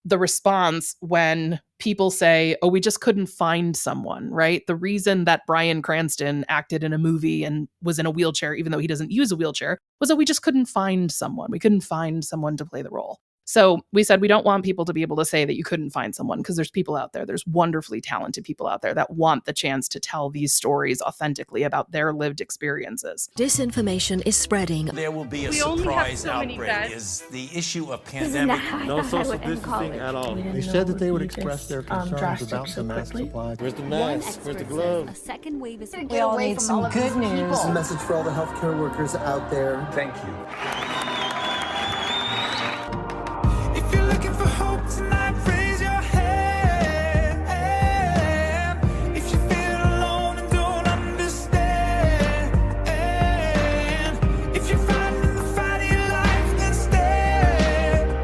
the response when people say, oh, we just couldn't find someone, right? The reason that Bryan Cranston acted in a movie and was in a wheelchair, even though he doesn't use a wheelchair, was that we just couldn't find someone. We couldn't find someone to play the role. So we said we don't want people to be able to say that you couldn't find someone, because there's people out there, there's wonderfully talented people out there that want the chance to tell these stories authentically about their lived experiences. Disinformation is spreading. There will be a surprise outbreak. Is the issue of pandemic. No social distancing at all. They said that they would express their concerns about the mask supply. Where's the mask? Where's the glove? A second wave is we all need some good news. A message for all the healthcare workers out there. Thank you. If you're looking for hope tonight, raise your hand. If you feel alone and don't understand, if you're fighting the fight of your life, then stand.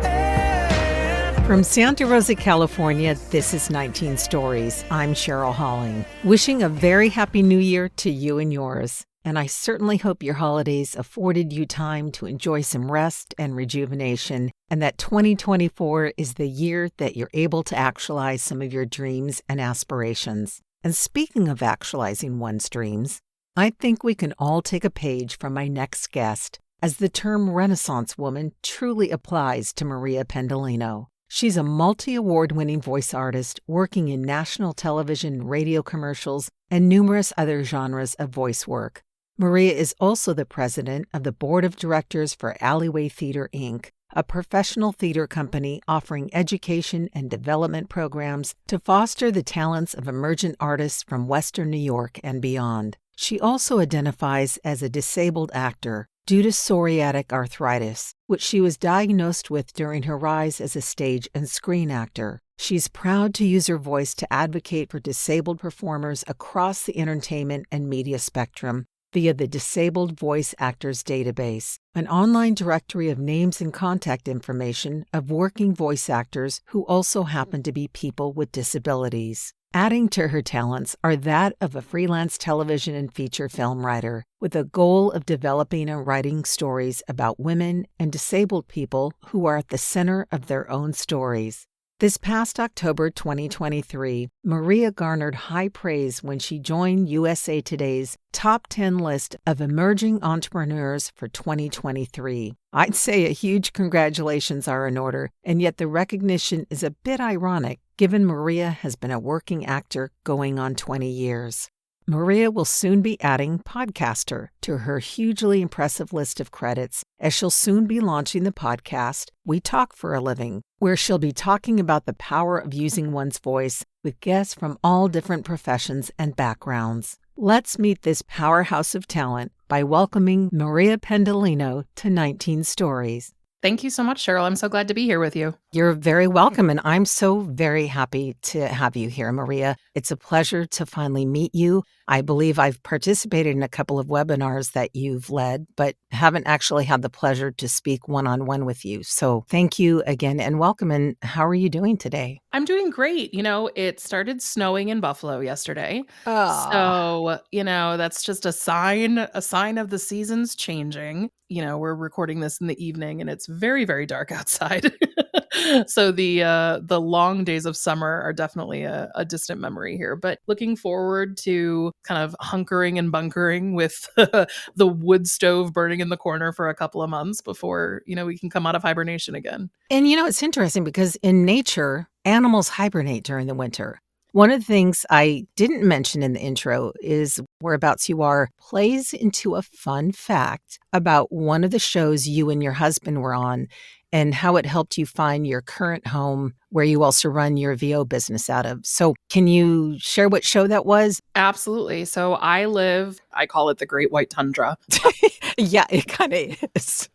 From Santa Rosa, California, this is 19 Stories. I'm Cheryl Halling, wishing a very happy new year to you and yours. And I certainly hope your holidays afforded you time to enjoy some rest and rejuvenation, and that 2024 is the year that you're able to actualize some of your dreams and aspirations. And speaking of actualizing one's dreams, I think we can all take a page from my next guest, as the term Renaissance woman truly applies to Maria Pendolino. She's a multi-award-winning voice artist working in national television, radio commercials, and numerous other genres of voice work. Maria is also the president of the board of directors for Alleyway Theatre Inc., a professional theater company offering education and development programs to foster the talents of emergent artists from Western New York and beyond. She also identifies as a disabled actor due to psoriatic arthritis, which she was diagnosed with during her rise as a stage and screen actor. She's proud to use her voice to advocate for disabled performers across the entertainment and media spectrum via the Disabled Voice Actors Database, an online directory of names and contact information of working voice actors who also happen to be people with disabilities. Adding to her talents are that of a freelance television and feature film writer, with a goal of developing and writing stories about women and disabled people who are at the center of their own stories. This past October 2023, Maria garnered high praise when she joined USA Today's top 10 list of emerging entrepreneurs for 2023. I'd say a huge congratulations are in order, and yet the recognition is a bit ironic given Maria has been a working actor going on 20 years. Maria will soon be adding podcaster to her hugely impressive list of credits, as she'll soon be launching the podcast We Talk for a Living, where she'll be talking about the power of using one's voice with guests from all different professions and backgrounds. Let's meet this powerhouse of talent by welcoming Maria Pendolino to 19 Stories. Thank you so much, Cheryl. I'm so glad to be here with you. You're very welcome, and I'm so very happy to have you here, Maria. It's a pleasure to finally meet you. I believe I've participated in a couple of webinars that you've led, but haven't actually had the pleasure to speak one-on-one with you. So thank you again and welcome. And how are you doing today? I'm doing great. It started snowing in Buffalo yesterday. Oh. So, that's just a sign of the seasons changing. We're recording this in the evening and it's very, very dark outside. So the long days of summer are definitely a distant memory here, but looking forward to kind of hunkering and bunkering with the wood stove burning in the corner for a couple of months before, we can come out of hibernation again. And it's interesting because in nature, animals hibernate during the winter. One of the things I didn't mention in the intro is Whereabouts You Are plays into a fun fact about one of the shows you and your husband were on and how it helped you find your current home where you also run your VO business out of. So can you share what show that was? Absolutely. So I call it the Great White Tundra. Yeah, it kind of is.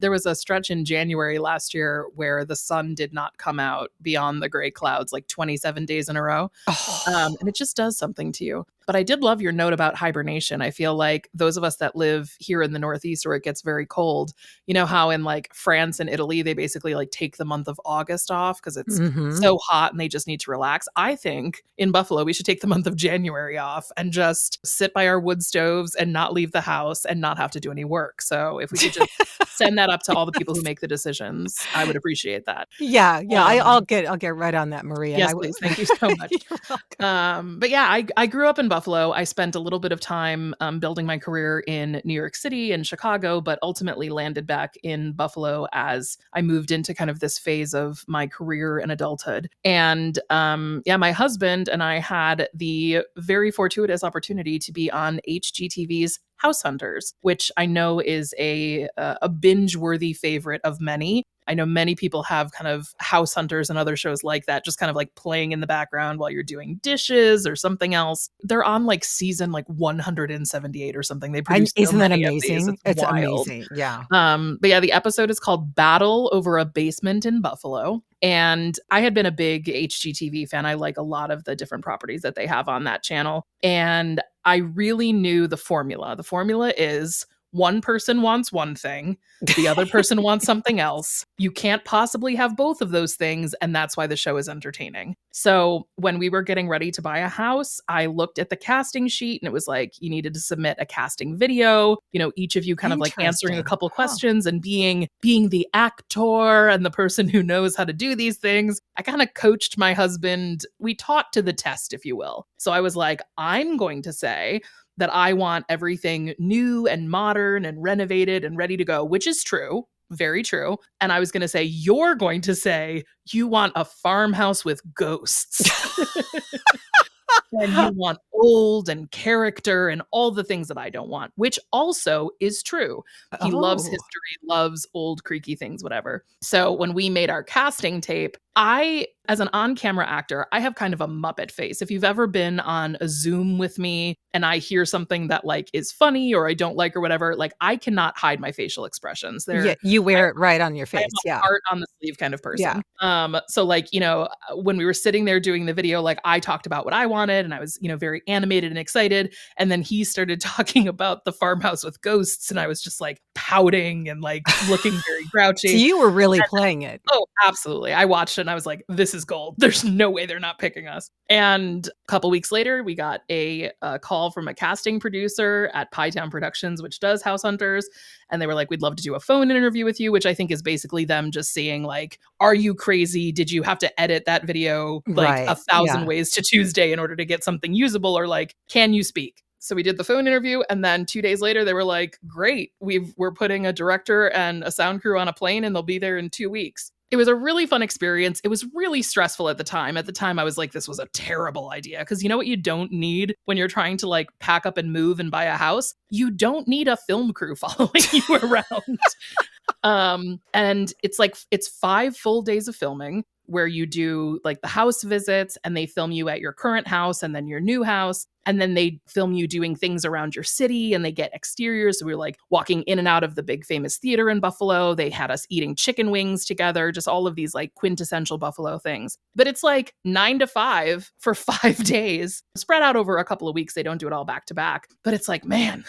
There was a stretch in January last year where the sun did not come out beyond the gray clouds, like 27 days in a row. Oh. And it just does something to you. But I did love your note about hibernation. I feel like those of us that live here in the Northeast where it gets very cold, you know how in like France and Italy, they basically like take the month of August off because it's so hot and they just need to relax. I think in Buffalo, we should take the month of January off and just sit by our wood stoves and not leave the house and not have to do any work. So if we could just send that up to all the people who make the decisions, I would appreciate that. Yeah. I'll get right on that, Maria. Yes, please. Thank you so much. You're welcome. But yeah, I grew up in Buffalo. I spent a little bit of time building my career in New York City and Chicago, but ultimately landed back in Buffalo as I moved into kind of this phase of my career and adulthood. And my husband and I had the very fortuitous opportunity to be on HGTV's House Hunters, which I know is a binge-worthy favorite of many. I know many people have kind of House Hunters and other shows like that, just kind of like playing in the background while you're doing dishes or something else. They're on like season like 178 or something. They produce Isn't that many of amazing? these. It's wild. amazing. Yeah. But yeah, the episode is called Battle Over a Basement in Buffalo. And I had been a big HGTV fan. I like a lot of the different properties that they have on that channel. And I really knew the formula. The formula is one person wants one thing, the other person wants something else. You can't possibly have both of those things, and that's why the show is entertaining. So when we were getting ready to buy a house, I looked at the casting sheet and it was like, you needed to submit a casting video, you know, each of you kind of like answering a couple questions and being the actor and the person who knows how to do these things. I kind of coached my husband. We taught to the test, if you will. So I was like, I'm going to say that I want everything new and modern and renovated and ready to go, which is true. Very true. And I was going to say, you're going to say you want a farmhouse with ghosts. And you want old and character and all the things that I don't want, which also is true. He loves history, loves old creaky things, whatever. So when we made our casting tape, as an on-camera actor, I have kind of a Muppet face. If you've ever been on a Zoom with me and I hear something that like is funny or I don't like or whatever, like I cannot hide my facial expressions. You wear it right on your face. I'm a heart on the sleeve kind of person. Yeah. So like, you know, when we were sitting there doing the video, like I talked about what I wanted and I was, you know, very animated and excited. And then he started talking about the farmhouse with ghosts and I was just like pouting and like looking very grouchy. So you were really playing it. Oh, absolutely. I watched it and I was like, this is gold. There's no way they're not picking us. And a couple weeks later, we got a call from a casting producer at Pytown Productions, which does House Hunters. And they were like, we'd love to do a phone interview with you, which I think is basically them just seeing like, are you crazy? Did you have to edit that video like 1,000 ways to Tuesday in order to get something usable? Or like, can you speak? So we did the phone interview. And then 2 days later, they were like, great, we're putting a director and a sound crew on a plane and they'll be there in 2 weeks. It was a really fun experience. It was really stressful at the time. At the time, I was like, this was a terrible idea. Because you know what you don't need when you're trying to like pack up and move and buy a house? You don't need a film crew following you around. And it's 5 full days of filming where you do like the house visits and they film you at your current house and then your new house. And then they film you doing things around your city and they get exteriors. So we were like walking in and out of the big famous theater in Buffalo. They had us eating chicken wings together, just all of these like quintessential Buffalo things. But it's like 9 to 5 for 5 days, spread out over a couple of weeks. They don't do it all back to back. But it's like, man,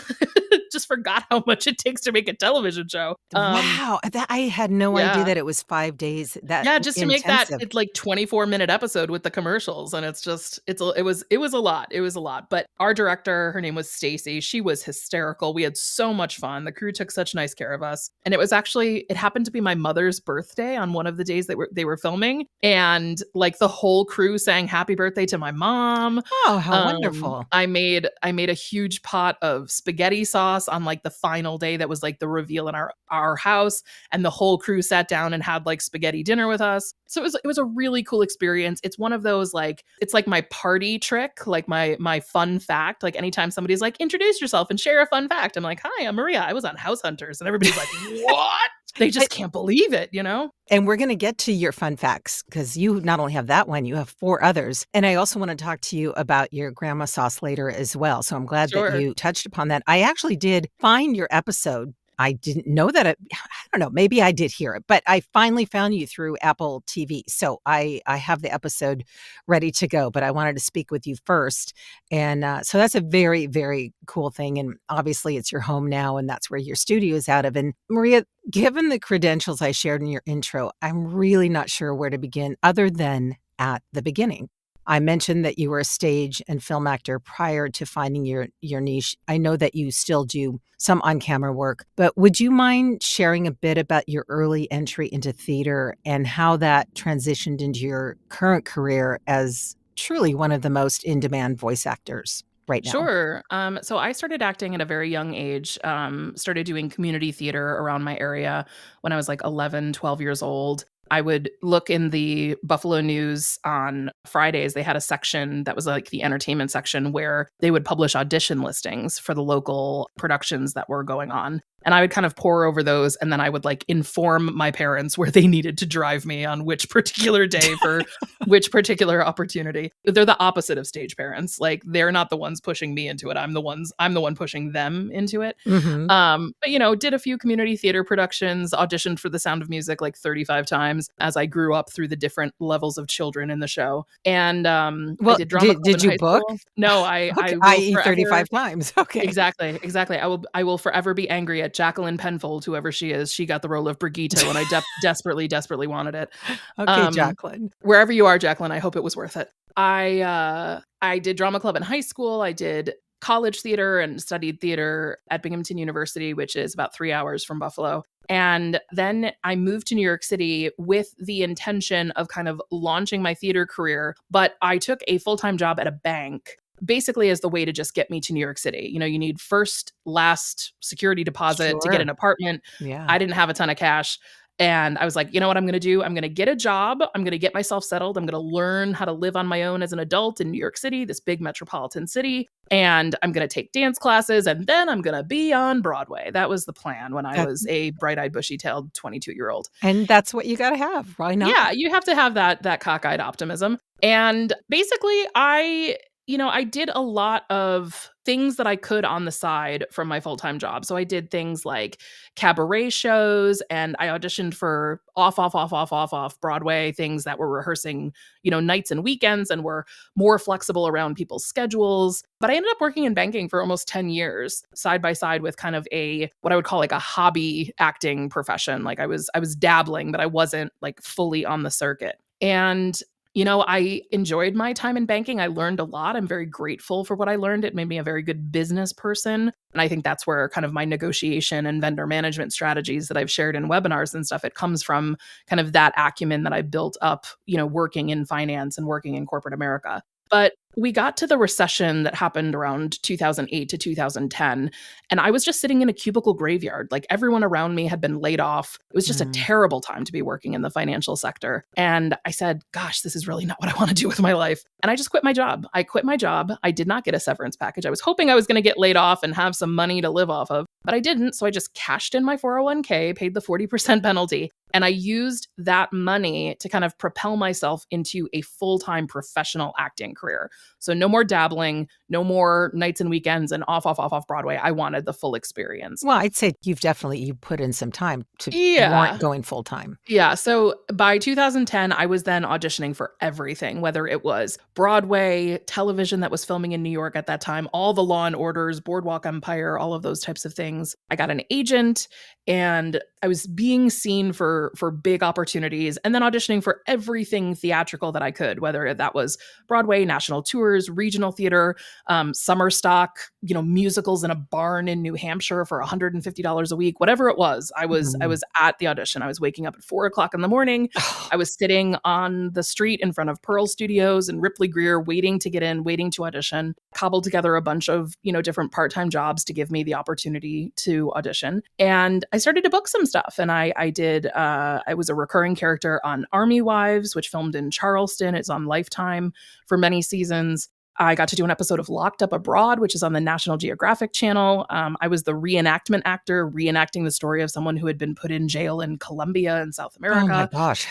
just forgot how much it takes to make a television show. Wow. I had no idea that it was 5 days. Just to make that it's like 24-minute episode with the commercials. And it's just, it was a lot. It was a lot. But our director, her name was Stacy. She was hysterical. We had so much fun. The crew took such nice care of us. And it happened to be my mother's birthday on one of the days that they were filming. And like the whole crew sang happy birthday to my mom. Oh, how wonderful. I made a huge pot of spaghetti sauce on like the final day that was like the reveal in our house. And the whole crew sat down and had like spaghetti dinner with us. So it was a really cool experience. It's one of those like, it's like my party trick, like my fun fact. Like anytime somebody's like, introduce yourself and share a fun fact. I'm like, hi, I'm Maria. I was on House Hunters. And everybody's like, what? They just can't believe it, you know? And we're going to get to your fun facts because you not only have that one, you have 4 others. And I also want to talk to you about your grandma sauce later as well. So I'm glad that you touched upon that. I actually did find your episode I didn't know that I don't know, maybe I did hear it, but I finally found you through Apple TV. So I have the episode ready to go, but I wanted to speak with you first. And so that's a very, very cool thing. And obviously it's your home now, and that's where your studio is out of. And Maria, given the credentials I shared in your intro, I'm really not sure where to begin other than at the beginning. I mentioned that you were a stage and film actor prior to finding your niche. I know that you still do some on-camera work, but would you mind sharing a bit about your early entry into theater and how that transitioned into your current career as truly one of the most in-demand voice actors right now? Sure. So I started acting at a very young age, started doing community theater around my area when I was like 11, 12 years old. I would look in the Buffalo News on Fridays. They had a section that was like the entertainment section where they would publish audition listings for the local productions that were going on. And I would kind of pore over those, and then I would like inform my parents where they needed to drive me on which particular day for which particular opportunity. They're the opposite of stage parents. Like, they're not the ones pushing me into it. I'm the one pushing them into it. Mm-hmm. But did a few community theater productions, auditioned for The Sound of Music like 35 times as I grew up through the different levels of children in the show. And I did drama club did in you high book? school. No, I will i.e. forever, 35 times. Okay. Exactly. I will forever be angry at Jacqueline Penfold, whoever she is. She got the role of Brigitte when I desperately wanted it. Okay, Jacqueline. Wherever you are, Jacqueline, I hope it was worth it. I did drama club in high school. I did college theater and studied theater at Binghamton University, which is about 3 hours from Buffalo. And then I moved to New York City with the intention of kind of launching my theater career. But I took a full-time job at a bank, basically as the way to just get me to New York City. You need first, last security deposit to get an apartment. Yeah. I didn't have a ton of cash. And I was like, you know what I'm going to do? I'm going to get a job. I'm going to get myself settled. I'm going to learn how to live on my own as an adult in New York City, this big metropolitan city. And I'm going to take dance classes, and then I'm going to be on Broadway. That was the plan when I was a bright-eyed, bushy-tailed 22-year-old. And that's what you got to have. Why not? Yeah, you have to have that cockeyed optimism. And basically, I did a lot of things that I could on the side from my full-time job. So I did things like cabaret shows, and I auditioned for off Broadway things that were rehearsing, nights and weekends and were more flexible around people's schedules. But I ended up working in banking for almost 10 years, side by side with kind of what I would call like a hobby acting profession. Like I was dabbling, but I wasn't like fully on the circuit. And I enjoyed my time in banking. I learned a lot. I'm very grateful for what I learned. It made me a very good business person. And I think that's where kind of my negotiation and vendor management strategies that I've shared in webinars and stuff, it comes from kind of that acumen that I built up, working in finance and working in corporate America. But we got to the recession that happened around 2008 to 2010, and I was just sitting in a cubicle graveyard. Like, everyone around me had been laid off. It was just a terrible time to be working in the financial sector. And I said, gosh, this is really not what I want to do with my life. And I just quit my job. I quit my job. I did not get a severance package. I was hoping I was going to get laid off and have some money to live off of, but I didn't. So I just cashed in my 401k, paid the 40% penalty, and I used that money to kind of propel myself into a full-time professional acting career. So no more dabbling, no more nights and weekends and off Broadway. I wanted the full experience. Well, I'd say you put in some time to warrant going full-time. Yeah. So by 2010, I was then auditioning for everything, whether it was Broadway, television that was filming in New York at that time, all the Law and Orders, Boardwalk Empire, all of those types of things. I got an agent, and I was being seen for big opportunities, and then auditioning for everything theatrical that I could, whether that was Broadway, national tours, regional theater, summer stock, musicals in a barn in New Hampshire for $150 a week, whatever it was. I was at the audition. I was waking up at 4:00 in the morning. I was sitting on the street in front of Pearl Studios and Ripley Greer, waiting to get in, waiting to audition, cobbled together a bunch of, different part-time jobs to give me the opportunity to audition. And I started to book some stuff. And I was a recurring character on Army Wives, which filmed in Charleston. It's on Lifetime for many seasons. I got to do an episode of Locked Up Abroad, which is on the National Geographic Channel. I was the reenactment actor, reenacting the story of someone who had been put in jail in Colombia in South Oh my America. gosh,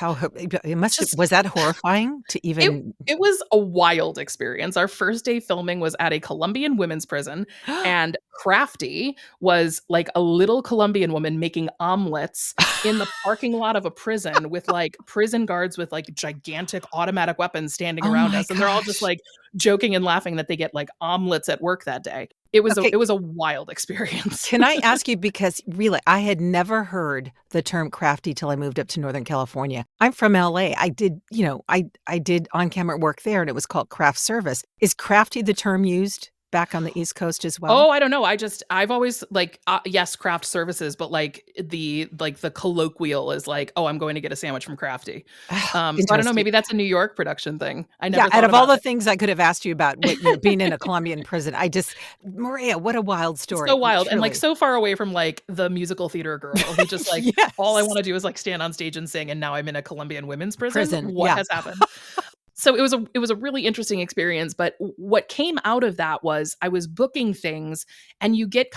it must have, Just- was that horrifying to even It was a wild experience. Our first day filming was at a Colombian women's prison, and Crafty was like a little Colombian woman making omelets in the parking lot of a prison with like prison guards with like gigantic automatic weapons standing Oh around my us, and they're all just gosh. like joking and laughing that they get like omelets at work that day. It was Okay. it was a wild experience. Can I ask you, because really, I had never heard the term crafty till I moved up to Northern California. I'm from LA. I did, I did on-camera work there, and it was called craft service. Is crafty the term used back on the East Coast as well? Oh, I don't know. I've always like, yes, craft services, but like the colloquial is like, oh, I'm going to get a sandwich from Crafty. So I don't know. Interesting. Maybe that's a New York production thing. I never Yeah, thought out of all about the it. things I could have asked you about, being in a Colombian prison, Maria, what a wild story. So wild and like Truly. so far away from like the musical theater girl who just like Yes. all I want to do is like stand on stage and sing, and now I'm in a Colombian women's prison. What yeah. has happened? So it was a really interesting experience, but what came out of that was I was booking things, and you get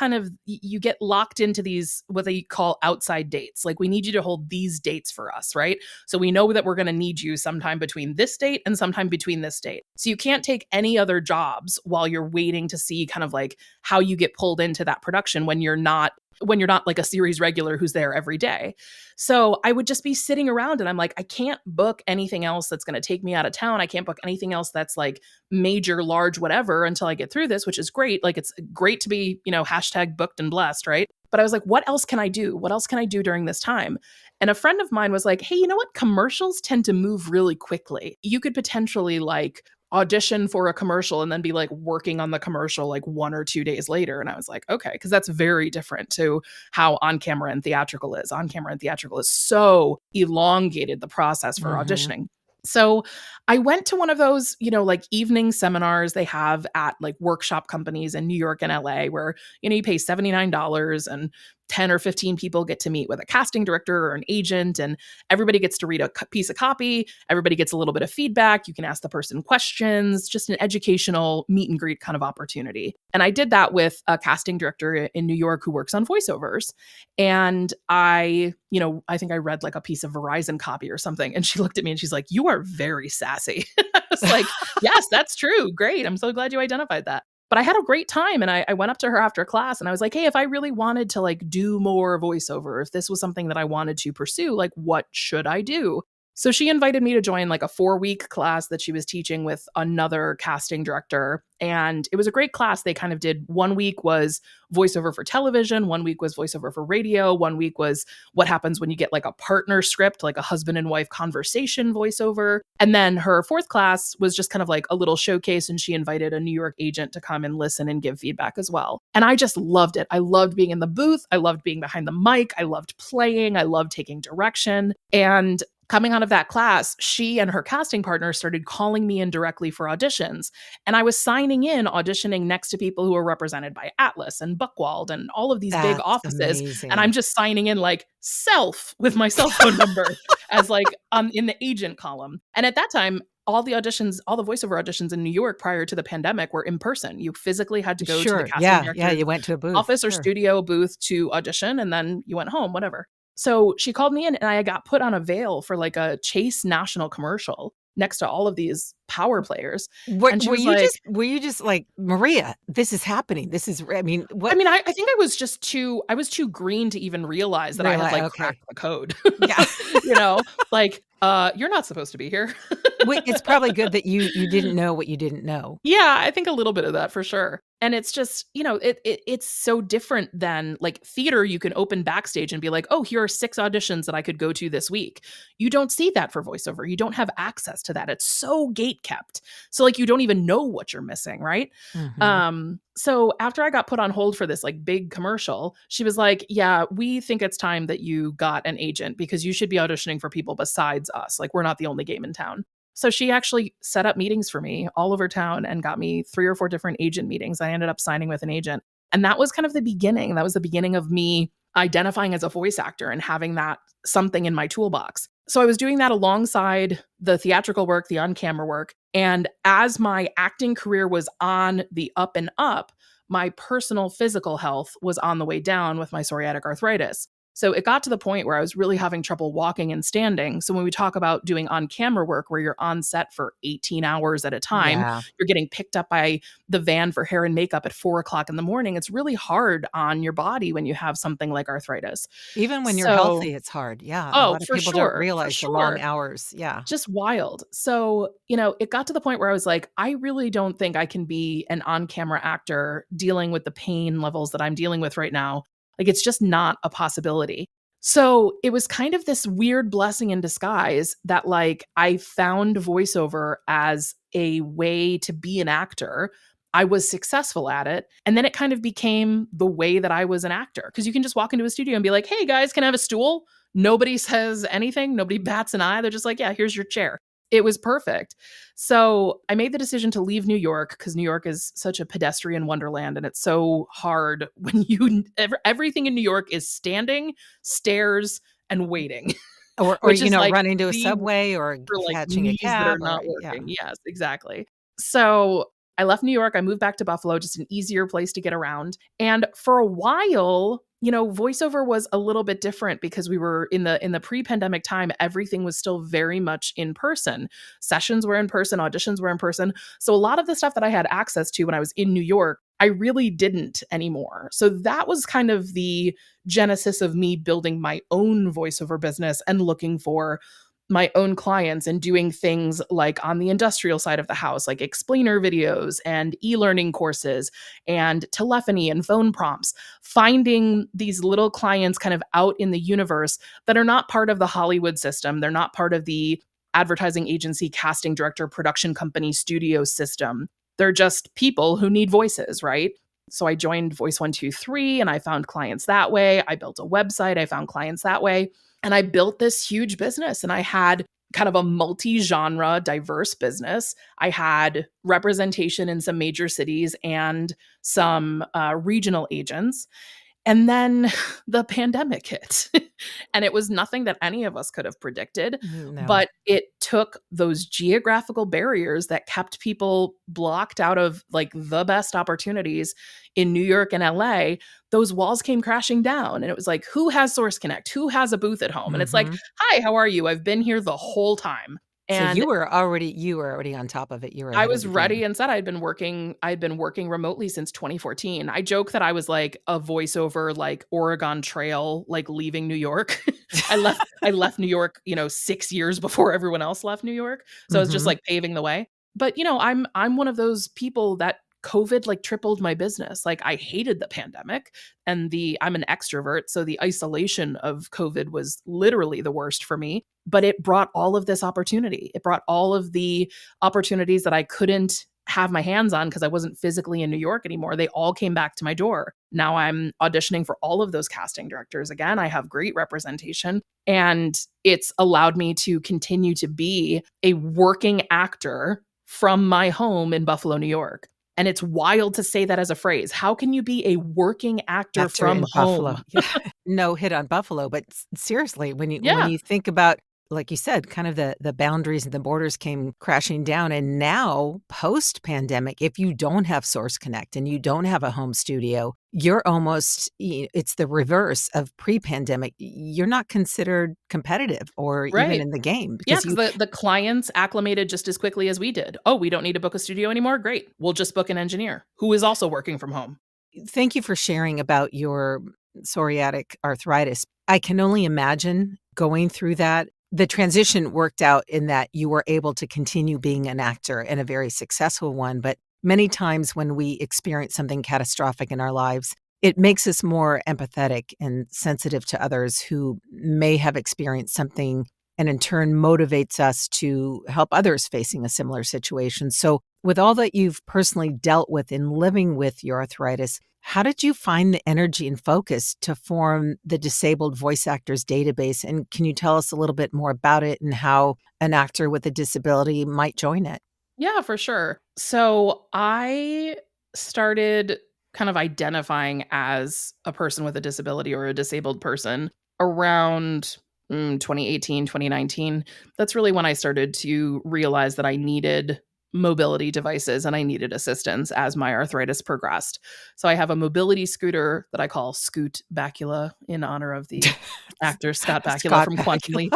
locked into these what they call outside dates. Like, we need you to hold these dates for us, right? So we know that we're going to need you sometime between this date and sometime between this date. So you can't take any other jobs while you're waiting to see kind of like how you get pulled into that production when you're not like a series regular who's there every day. So I would just be sitting around, and I'm like, I can't book anything else that's going to take me out of town. I can't book anything else that's like major, large, whatever until I get through this, which is great. Like, it's great to be, hashtag booked and blessed, right? But I was like, what else can I do? What else can I do during this time? And a friend of mine was like, hey, you know what? Commercials tend to move really quickly. You could potentially like audition for a commercial and then be like working on the commercial like 1 or 2 days later. And I was like, okay, because that's very different to how on camera and theatrical is. On camera and theatrical is so elongated, the process for auditioning. So I went to one of those, like evening seminars they have at like workshop companies in New York and LA where, you pay $79 and 10 or 15 people get to meet with a casting director or an agent, and everybody gets to read a piece of copy. Everybody gets a little bit of feedback. You can ask the person questions, just an educational meet and greet kind of opportunity. And I did that with a casting director in New York who works on voiceovers. And I think I read like a piece of Verizon copy or something. And she looked at me and she's like, you are very sassy. I was like, yes, that's true. Great. I'm so glad you identified that. But I had a great time, and I went up to her after class and I was like, hey, if I really wanted to like do more voiceover, if this was something that I wanted to pursue, like what should I do? So she invited me to join like a 4-week class that she was teaching with another casting director. And it was a great class. They kind of did 1 week was voiceover for television, 1 week was voiceover for radio, 1 week was what happens when you get like a partner script, like a husband and wife conversation voiceover. And then her 4th class was just kind of like a little showcase, and she invited a New York agent to come and listen and give feedback as well. And I just loved it. I loved being in the booth. I loved being behind the mic. I loved playing. I loved taking direction. And coming out of that class, she and her casting partner started calling me in directly for auditions. And I was signing in, auditioning next to people who were represented by Atlas and Buchwald and all of these big That's offices. amazing. And I'm just signing in like self with my cell phone number as like in the agent column. And at that time, all the voiceover auditions in New York prior to the pandemic were in person. You physically had to go to the casting director's you went to a booth. office or studio booth to audition, and then you went home, whatever. So she called me in, and I got put on a veil for like a Chase National commercial next to all of these power players. And she was like, were you just like, Maria, this is happening. This is, I mean, what? I mean, I think I was too green to even realize that I had like cracked the code. Yeah. Like, you're not supposed to be here. It's probably good that you didn't know what you didn't know. Yeah, I think a little bit of that for sure. And it's just, it's so different than like theater. You can open backstage and be like, oh, here are 6 auditions that I could go to this week. You don't see that for voiceover. You don't have access to that. It's so gate kept. So like, you don't even know what you're missing, right? So after I got put on hold for this like big commercial, she was like, yeah, we think it's time that you got an agent because you should be auditioning for people besides us. Like, we're not the only game in town. So she actually set up meetings for me all over town and got me 3 or 4 different agent meetings. I ended up signing with an agent. And that was kind of the beginning. That was the beginning of me identifying as a voice actor and having that something in my toolbox. So I was doing that alongside the theatrical work, the on-camera work. And as my acting career was on the up and up, my personal physical health was on the way down with my psoriatic arthritis. So it got to the point where I was really having trouble walking and standing. So when we talk about doing on-camera work where you're on set for 18 hours at a time, Yeah. you're getting picked up by the van for hair and makeup at 4 o'clock in the morning. It's really hard on your body when you have something like arthritis. Even when you're So, healthy, it's hard. Yeah. A oh, lot of for people don't sure, for realize the long sure. hours. Yeah. Just wild. So, it got to the point where I was like, I really don't think I can be an on-camera actor dealing with the pain levels that I'm dealing with right now. Like, it's just not a possibility. So it was kind of this weird blessing in disguise that like I found voiceover as a way to be an actor. I was successful at it. And then it kind of became the way that I was an actor. Because you can just walk into a studio and be like, hey guys, can I have a stool? Nobody says anything. Nobody bats an eye. They're just like, yeah, here's your chair. It was perfect. So I made the decision to leave New York because New York is such a pedestrian wonderland. And it's so hard when everything in New York is standing, stairs, and waiting, Or which is like running to a the subway or for like catching a knees that are cab not or, yeah. working. Yes, exactly. So I left New York. I moved back to Buffalo, just an easier place to get around. And for a while, voiceover was a little bit different because we were in the pre-pandemic time, everything was still very much in person. Sessions were in person, auditions were in person. So a lot of the stuff that I had access to when I was in New York, I really didn't anymore. So that was kind of the genesis of me building my own voiceover business and looking for my own clients and doing things like on the industrial side of the house, like explainer videos and e-learning courses and telephony and phone prompts, finding these little clients kind of out in the universe that are not part of the Hollywood system. They're not part of the advertising agency, casting director, production company, studio system. They're just people who need voices, right? So I joined Voice 123 and I found clients that way. I built a website. I found clients that way. And I built this huge business and I had kind of a multi-genre, diverse business. I had representation in some major cities and some regional agents. And then the pandemic hit. And it was nothing that any of us could have predicted, No. but it took those geographical barriers that kept people blocked out of like the best opportunities in New York and LA. Those walls came crashing down. And it was like, who has Source Connect? Who has a booth at home? And it's like, hi, how are you? I've been here the whole time. So And you were already on top of it. You were I ahead of was the ready game. and said I'd been working remotely since 2014. I joke that I was like a voiceover, like Oregon Trail, like leaving New York. I left New York, 6 years before everyone else left New York. So I was just Mhm. like paving the way. But I'm one of those people that COVID like tripled my business. Like I hated the pandemic and I'm an extrovert. So the isolation of COVID was literally the worst for me, but it brought all of this opportunity. It brought all of the opportunities that I couldn't have my hands on because I wasn't physically in New York anymore. They all came back to my door. Now I'm auditioning for all of those casting directors again. I have great representation and it's allowed me to continue to be a working actor from my home in Buffalo, New York. And it's wild to say that as a phrase. How can you be a working actor Actor from in home? Buffalo. Yeah. No hit on Buffalo, but seriously, when Yeah, you think about, like you said, kind of the boundaries and the borders came crashing down, and now post-pandemic, if you don't have Source Connect and you don't have a home studio, you're almost it's the reverse of pre-pandemic. You're not considered competitive or even right. in the game Yeah, because because you the clients acclimated just as quickly as we did. Oh, we don't need to book a studio anymore? Great. We'll just book an engineer who is also working from home. thank you for sharing about your psoriatic arthritis. I can only imagine going through that. The transition worked out in that you were able to continue being an actor and a very successful one. But many times when we experience something catastrophic in our lives, it makes us more empathetic and sensitive to others who may have experienced something, and in turn motivates us to help others facing a similar situation. So, with all that you've personally dealt with in living with your arthritis, how did you find the energy and focus to form the Disabled Voice Actors Database? And can you tell us a little bit more about it and how an actor with a disability might join it? Yeah, for sure. So I started kind of identifying as a person with a disability or a disabled person around 2018, 2019. That's really when I started to realize that I needed mobility devices and I needed assistance as my arthritis progressed. So I have a mobility scooter that I call Scoot Bakula in honor of the actor Scott Bakula Scott from Quantum Leap.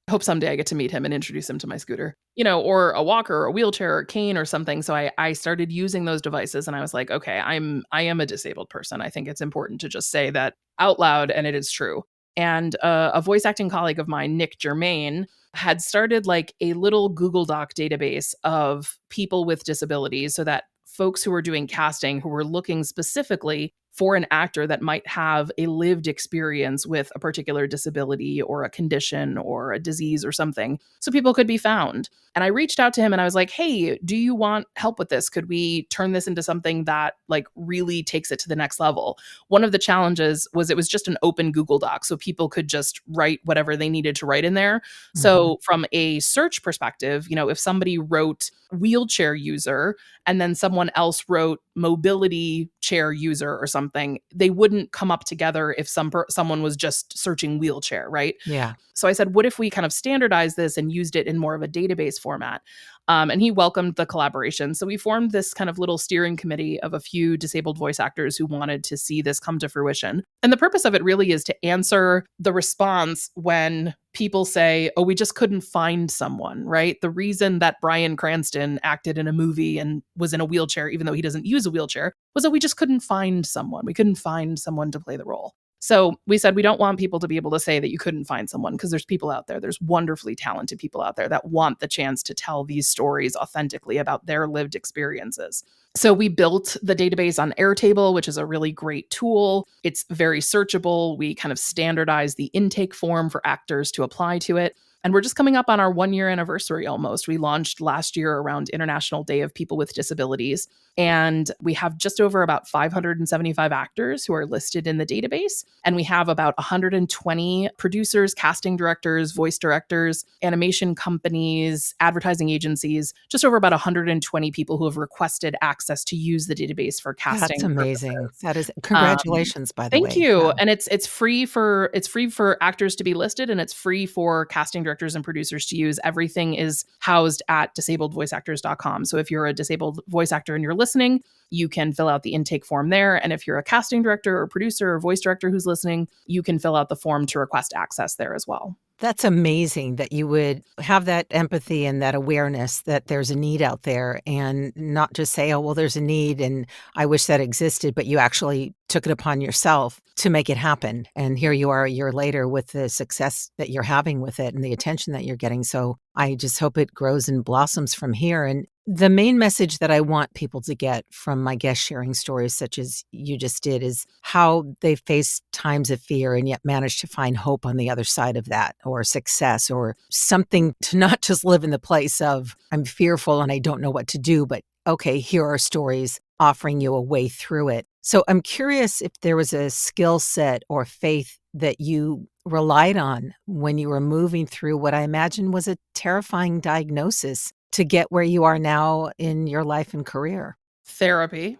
Hope someday I get to meet him and introduce him to my scooter, or a walker or a wheelchair or a cane or something. So I started using those devices and I was like, okay, I am a disabled person. I think it's important to just say that out loud, and it is true. And a voice acting colleague of mine, Nick Germain, had started like a little Google Doc database of people with disabilities so that folks who were doing casting who were looking specifically for an actor that might have a lived experience with a particular disability or a condition or a disease or something, so people could be found. And I reached out to him and I was like, hey, do you want help with this? Could we turn this into something that like really takes it to the next level? One of the challenges was it was just an open Google Doc, so people could just write whatever they needed to write in there. Mm-hmm. So from a search perspective, if somebody wrote wheelchair user and then someone else wrote mobility chair user or something, they wouldn't come up together if someone was just searching wheelchair, right? Yeah. So I said, what if we kind of standardized this and used it in more of a database format? And he welcomed the collaboration. So we formed this kind of little steering committee of a few disabled voice actors who wanted to see this come to fruition. And the purpose of it really is to answer the response when people say, oh, we just couldn't find someone, right? The reason that Bryan Cranston acted in a movie and was in a wheelchair, even though he doesn't use a wheelchair, was that we just couldn't find someone. We couldn't find someone to play the role. So we said we don't want people to be able to say that you couldn't find someone, because there's people out there, there's wonderfully talented people out there that want the chance to tell these stories authentically about their lived experiences. So we built the database on Airtable, which is a really great tool. It's very searchable. We kind of standardized the intake form for actors to apply to it. And we're just coming up on our 1-year anniversary almost. We launched last year around International Day of People with Disabilities. And we have just over about 575 actors who are listed in the database. And we have about 120 producers, casting directors, voice directors, animation companies, advertising agencies, just over about 120 people who have requested access to use the database for casting. That's amazing. purposes. That is congratulations, by the way. Thank you. Yeah. And it's free for actors to be listed, and it's free for casting directors and producers to use. Everything is housed at disabledvoiceactors.com. So if you're a disabled voice actor and you're listening, you can fill out the intake form there. And if you're a casting director or producer or voice director who's listening, you can fill out the form to request access there as well. That's amazing that you would have that empathy and that awareness that there's a need out there, and not just say, oh, well, there's a need and I wish that existed, but you actually took it upon yourself to make it happen. And here you are a year later with the success that you're having with it and the attention that you're getting. So I just hope it grows and blossoms from here. And the main message that I want people to get from my guests sharing stories such as you just did is how they face times of fear and yet manage to find hope on the other side of that, or success, or something to not just live in the place of I'm fearful and I don't know what to do, but okay, here are stories offering you a way through it. So I'm curious if there was a skill set or faith that you relied on when you were moving through what I imagine was a terrifying diagnosis to get where you are now in your life and career. Therapy,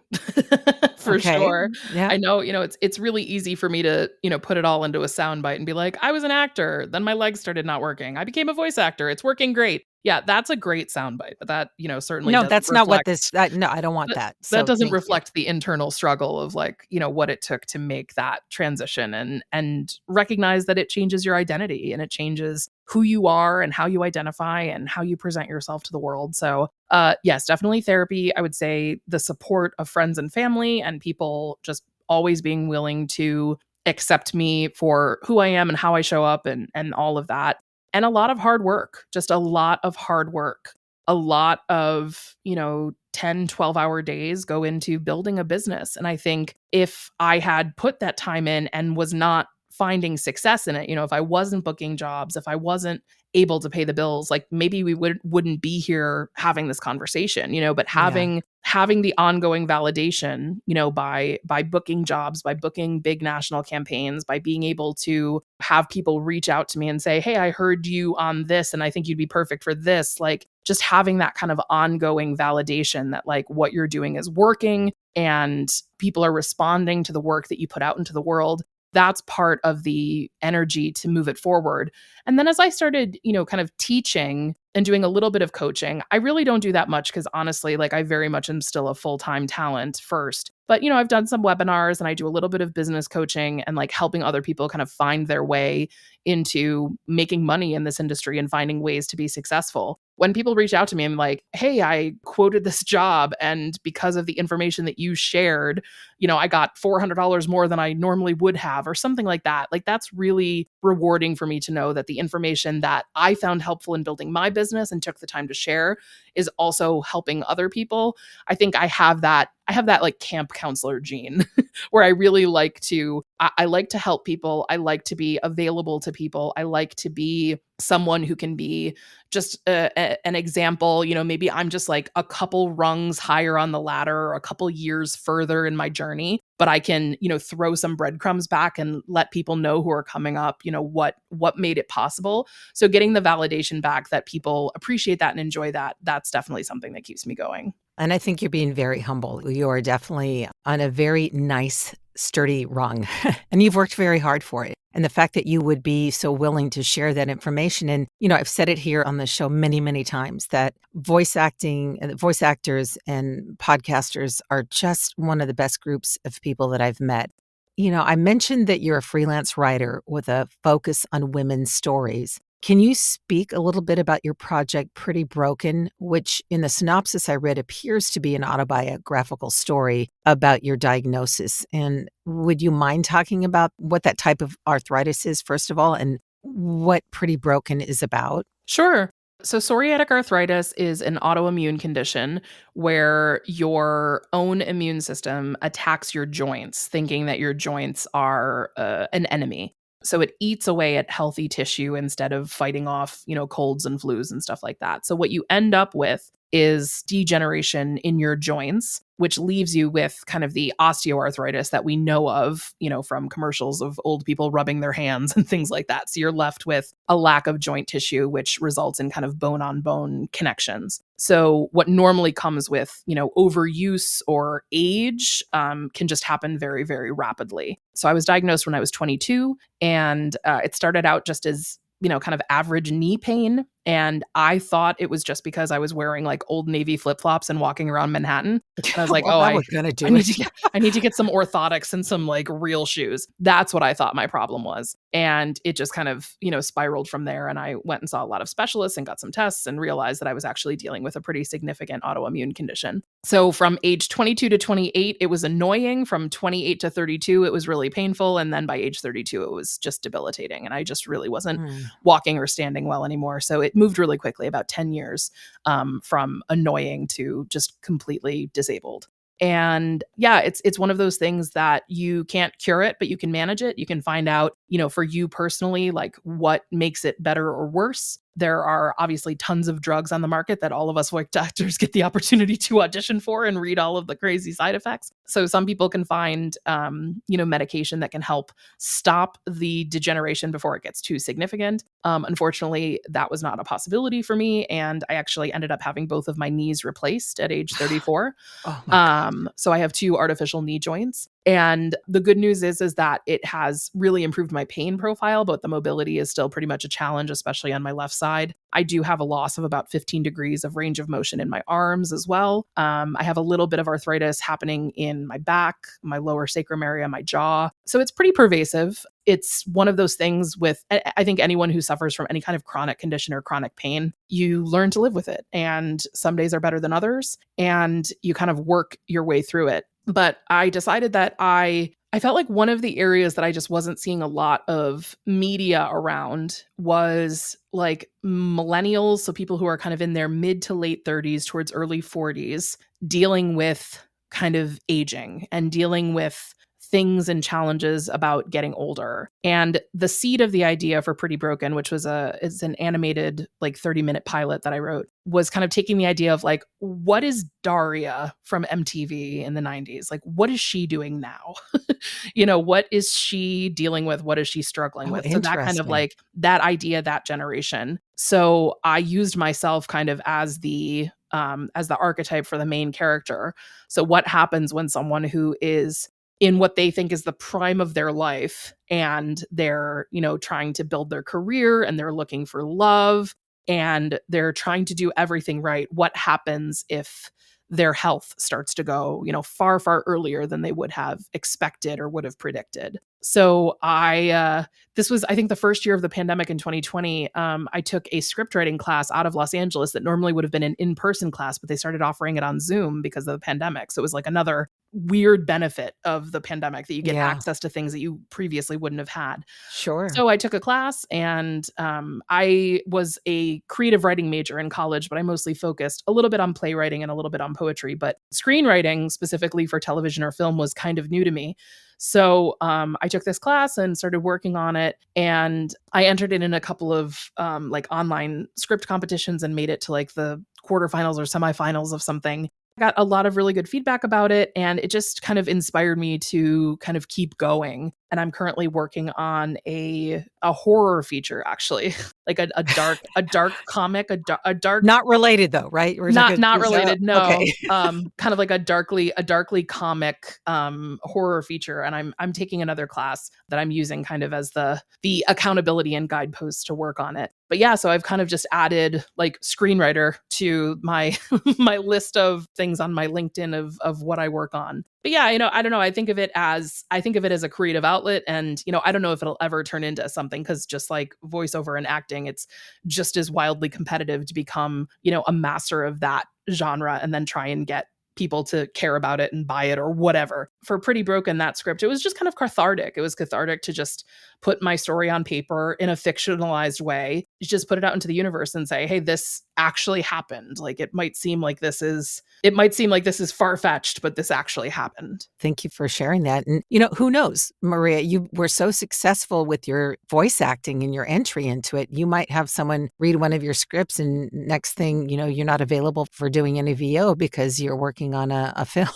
for sure. Yeah. I know, it's really easy for me to, put it all into a soundbite and be like, I was an actor, then my legs started not working. I became a voice actor. It's working great. Yeah, that's a great soundbite, but that, certainly No, doesn't that's not what reflect- no, I don't want that. That doesn't thank you. reflect the internal struggle of what it took to make that transition, and recognize that it changes your identity and it changes who you are and how you identify and how you present yourself to the world. So yes, definitely therapy. I would say the support of friends and family and people just always being willing to accept me for who I am and how I show up and all of that. And a lot of hard work, just a lot of hard work. A lot of, 10, 12-hour days go into building a business. And I think if I had put that time in and was not finding success in it, if I wasn't booking jobs, if I wasn't able to pay the bills, like maybe we wouldn't be here having this conversation, but having the ongoing validation, by booking jobs, by booking big national campaigns, by being able to have people reach out to me and say, hey, I heard you on this and I think you'd be perfect for this. Like just having that kind of ongoing validation that like what you're doing is working and people are responding to the work that you put out into the world. that's part of the energy to move it forward. And then as I started, kind of teaching and doing a little bit of coaching, I really don't do that much because honestly, like I very much am still a full-time talent first. But, I've done some webinars and I do a little bit of business coaching and like helping other people kind of find their way into making money in this industry and finding ways to be successful. When people reach out to me, I'm like, hey, I quoted this job and because of the information that you shared, I got $400 more than I normally would have or something like that. Like that's really rewarding for me to know that the information that I found helpful in building my business and took the time to share is also helping other people. I think I have that like camp counselor gene where I really like to, I like to help people. I like to be available to people. I like to be someone who can be just an example. Maybe I'm just like a couple rungs higher on the ladder or a couple years further in my journey, but I can, throw some breadcrumbs back and let people know who are coming up, what made it possible. So getting the validation back that people appreciate that and enjoy that, that's definitely something that keeps me going. And I think you're being very humble. You are definitely on a very nice, sturdy rung, and you've worked very hard for it. And the fact that you would be so willing to share that information. And, I've said it here on the show many, many times that voice actors and podcasters are just one of the best groups of people that I've met. I mentioned that you're a freelance writer with a focus on women's stories. Can you speak a little bit about your project, Pretty Broken, which in the synopsis I read appears to be an autobiographical story about your diagnosis? And would you mind talking about what that type of arthritis is, first of all, and what Pretty Broken is about? Sure. So psoriatic arthritis is an autoimmune condition where your own immune system attacks your joints, thinking that your joints are an enemy. So it eats away at healthy tissue instead of fighting off, colds and flus and stuff like that. So what you end up with is degeneration in your joints, which leaves you with kind of the osteoarthritis that we know of, from commercials of old people rubbing their hands and things like that. So you're left with a lack of joint tissue, which results in kind of bone on bone connections. So what normally comes with, overuse or age can just happen very, very rapidly. So I was diagnosed when I was 22 and it started out just as kind of average knee pain. And I thought it was just because I was wearing like Old Navy flip-flops and walking around Manhattan. And I was like, well, I need to get some orthotics and some like real shoes. That's what I thought my problem was. And it just kind of, spiraled from there. And I went and saw a lot of specialists and got some tests and realized that I was actually dealing with a pretty significant autoimmune condition. So from age 22 to 28, it was annoying. From 28 to 32, it was really painful. And then by age 32, it was just debilitating. And I just really wasn't walking or standing well anymore. So it moved really quickly, about 10 years from annoying to just completely disabled. And yeah, it's one of those things that you can't cure it, but you can manage it. You can find out, for you personally, like what makes it better or worse. There are obviously tons of drugs on the market that all of us voice actors get the opportunity to audition for and read all of the crazy side effects. So some people can find, medication that can help stop the degeneration before it gets too significant. Unfortunately, that was not a possibility for me. And I actually ended up having both of my knees replaced at age 34. Oh my God. So I have 2 artificial knee joints. And the good news is that it has really improved my pain profile, but the mobility is still pretty much a challenge, especially on my left side. I do have a loss of about 15 degrees of range of motion in my arms as well. I have a little bit of arthritis happening in my back, my lower sacrum area, my jaw. So it's pretty pervasive. It's one of those things with, I think anyone who suffers from any kind of chronic condition or chronic pain, you learn to live with it. And some days are better than others, and you kind of work your way through it. But I decided that I felt like one of the areas that I just wasn't seeing a lot of media around was like millennials, so people who are kind of in their mid to late 30s towards early 40s, dealing with kind of aging and dealing with things and challenges about getting older. And the seed of the idea for Pretty Broken, which was it's an animated like 30-minute pilot that I wrote, was kind of taking the idea of like, what is Daria from MTV in the 90s? Like, what is she doing now? What is she dealing with? What is she struggling with? So that kind of like that idea, that generation. So I used myself kind of as the archetype for the main character. So what happens when someone who is in what they think is the prime of their life, and they're, trying to build their career, and they're looking for love, and they're trying to do everything right. What happens if their health starts to go, far, far earlier than they would have expected or would have predicted? So this was, I think, the first year of the pandemic in 2020. I took a script writing class out of Los Angeles that normally would have been an in-person class, but they started offering it on Zoom because of the pandemic. So it was like another weird benefit of the pandemic, that you get access to things that you previously wouldn't have had. Sure. So I took a class, and I was a creative writing major in college, but I mostly focused a little bit on playwriting and a little bit on poetry. But screenwriting specifically for television or film was kind of new to me. So I took this class and started working on it, and I entered it in a couple of online script competitions and made it to like the quarterfinals or semifinals of something. Got a lot of really good feedback about it, and it just kind of inspired me to kind of keep going. And I'm currently working on a horror feature, actually, like a dark comic, a dark, not related though, right? We're not related, no. Okay. Kind of like a darkly comic horror feature, and I'm taking another class that I'm using kind of as the accountability and guideposts to work on it. But yeah, so I've kind of just added like screenwriter to my my list of things on my LinkedIn of what I work on. But yeah, I don't know. I think of it as a creative outlet, and I don't know if it'll ever turn into something, because just like voiceover and acting, it's just as wildly competitive to become, a master of that genre and then try and get people to care about it and buy it or whatever. For Pretty Broken, that script, it was just kind of cathartic. It was cathartic to just put my story on paper in a fictionalized way, just put it out into the universe and say, hey, this actually happened. Like, it might seem like this is far-fetched, but this actually happened. Thank you for sharing that. And, who knows, Maria, you were so successful with your voice acting and your entry into it. You might have someone read one of your scripts, and next thing, you're not available for doing any VO because you're working on a film.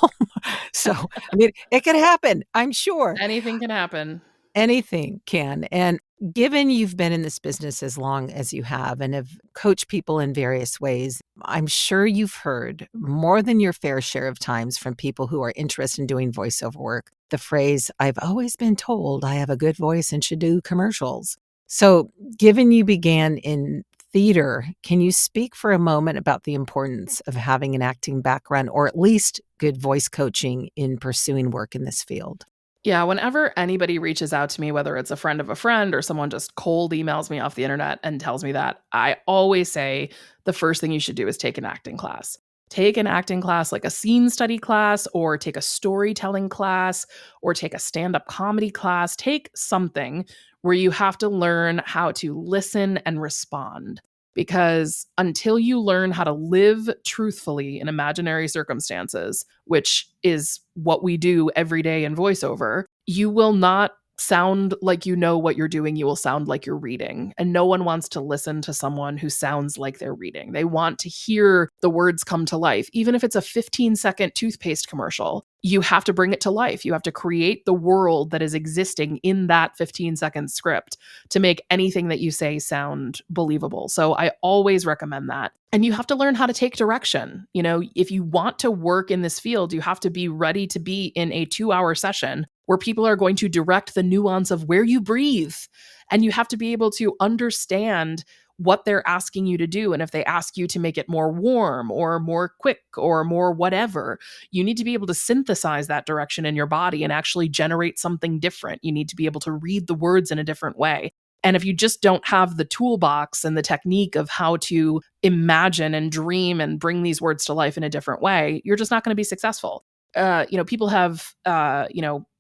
So, I mean, it can happen, I'm sure. Anything can happen. Anything can. And given you've been in this business as long as you have and have coached people in various ways, I'm sure you've heard more than your fair share of times from people who are interested in doing voiceover work the phrase, "I've always been told I have a good voice and should do commercials." So given you began in theater, can you speak for a moment about the importance of having an acting background, or at least good voice coaching in pursuing work in this field? Yeah, whenever anybody reaches out to me, whether it's a friend of a friend or someone just cold emails me off the internet and tells me that, I always say the first thing you should do is take an acting class. Take an acting class, like a scene study class, or take a storytelling class, or take a stand-up comedy class. Take something where you have to learn how to listen and respond. Because until you learn how to live truthfully in imaginary circumstances, which is what we do every day in voiceover, you will not sound like you know what you're doing. You will sound like you're reading. And no one wants to listen to someone who sounds like they're reading. They want to hear the words come to life. Even if it's a 15-second toothpaste commercial, you have to bring it to life. You have to create the world that is existing in that 15-second script to make anything that you say sound believable. So I always recommend that. And you have to learn how to take direction. If you want to work in this field, you have to be ready to be in a 2-hour session where people are going to direct the nuance of where you breathe. And you have to be able to understand what they're asking you to do. And if they ask you to make it more warm or more quick or more whatever, you need to be able to synthesize that direction in your body and actually generate something different. You need to be able to read the words in a different way. And if you just don't have the toolbox and the technique of how to imagine and dream and bring these words to life in a different way, you're just not going to be successful. People have,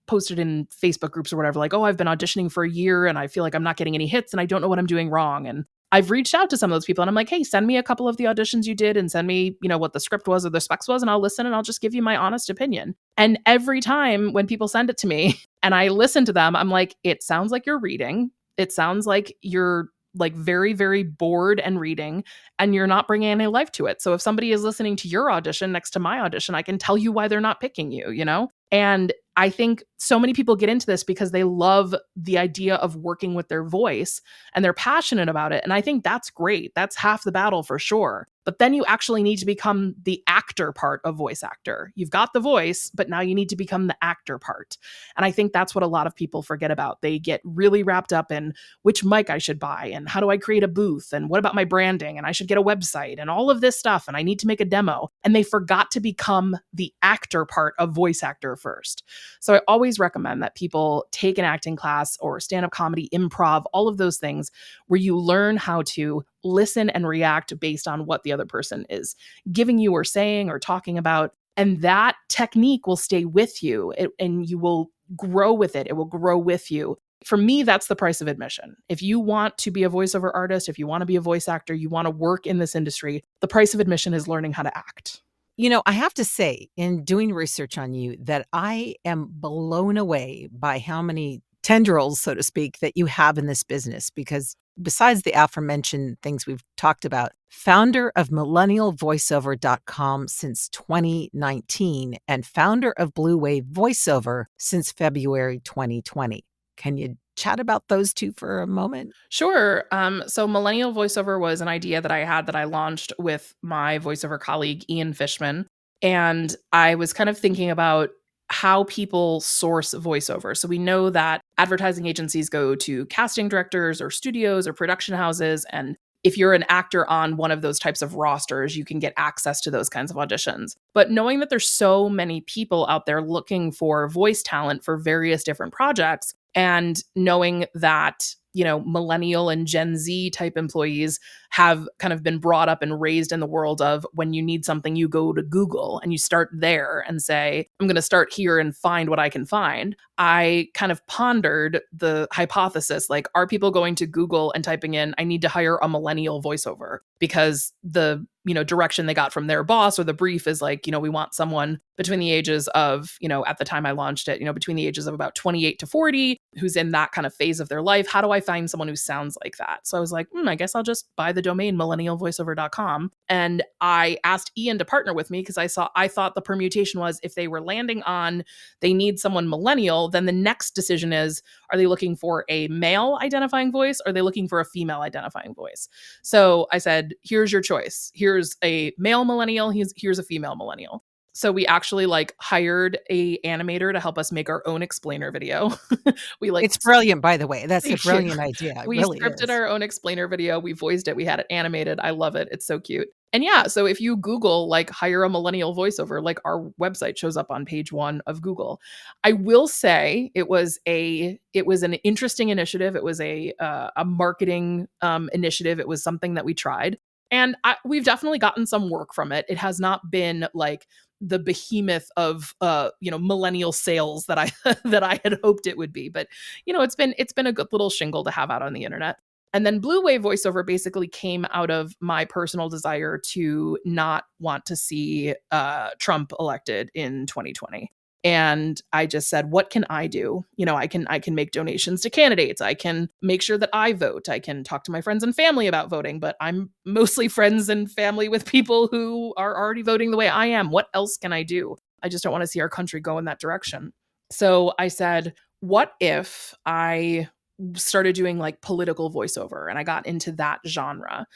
posted in Facebook groups or whatever, like, oh, I've been auditioning for a year and I feel like I'm not getting any hits and I don't know what I'm doing wrong. And I've reached out to some of those people and I'm like, hey, send me a couple of the auditions you did and send me, what the script was or the specs was, and I'll listen and I'll just give you my honest opinion. And every time when people send it to me and I listen to them, I'm like, it sounds like you're reading. It sounds like you're like very, very bored and reading, and you're not bringing any life to it. So if somebody is listening to your audition next to my audition, I can tell you why they're not picking you, And I think so many people get into this because they love the idea of working with their voice and they're passionate about it. And I think that's great. That's half the battle for sure. But then you actually need to become the actor part of voice actor. You've got the voice, but now you need to become the actor part. And I think that's what a lot of people forget about. They get really wrapped up in which mic I should buy and how do I create a booth and what about my branding and I should get a website and all of this stuff and I need to make a demo. And they forgot to become the actor part of voice actor first. So I always recommend that people take an acting class or stand-up comedy, improv, all of those things where you learn how to listen and react based on what the other person is giving you or saying or talking about. And that technique will stay with you and you will grow with it. It will grow with you. For me, that's the price of admission. If you want to be a voiceover artist, if you want to be a voice actor, you want to work in this industry, the price of admission is learning how to act. I have to say, in doing research on you, that I am blown away by how many tendrils, so to speak, that you have in this business. Because besides the aforementioned things we've talked about, founder of millennialvoiceover.com since 2019 and founder of Blue Wave Voiceover since February 2020. Can you chat about those two for a moment? Sure. So Millennial Voiceover was an idea that I had that I launched with my voiceover colleague, Ian Fishman. And I was kind of thinking about how people source voiceover. So we know that advertising agencies go to casting directors or studios or production houses. And if you're an actor on one of those types of rosters, you can get access to those kinds of auditions. But knowing that there's so many people out there looking for voice talent for various different projects, and knowing that, millennial and Gen Z type employees have kind of been brought up and raised in the world of when you need something, you go to Google and you start there and say, I'm going to start here and find what I can find. I kind of pondered the hypothesis, like, are people going to Google and typing in, I need to hire a millennial voiceover? Because the direction they got from their boss or the brief is like, we want someone between the ages of, at the time I launched it, between the ages of about 28 to 40, who's in that kind of phase of their life. How do I find someone who sounds like that? So I was like, I guess I'll just buy the domain millennialvoiceover.com. And I asked Ian to partner with me because I thought the permutation was if they were landing on, they need someone millennial, then the next decision is, are they looking for a male identifying voice? Or are they looking for a female identifying voice? So I said, here's your choice. Here's a male millennial. Here's a female millennial. So we actually hired a animator to help us make our own explainer video. It's brilliant, by the way. That's a brilliant idea. We really scripted our own explainer video. We voiced it. We had it animated. I love it. It's so cute. And yeah, so if you Google hire a millennial voiceover, our website shows up on page 1 of Google. I will say it was an interesting initiative. It was a marketing initiative. It was something that we tried. And we've definitely gotten some work from it. It has not been the behemoth of millennial sales that I that I had hoped it would be, but it's been a good little shingle to have out on the internet. And then Blue Wave Voiceover basically came out of my personal desire to not want to see Trump elected in 2020. And I just said, what can I do? I can make donations to candidates. I can make sure that I vote. I can talk to my friends and family about voting, but I'm mostly friends and family with people who are already voting the way I am. What else can I do? I just don't want to see our country go in that direction. So I said, what if I started doing political voiceover and I got into that genre?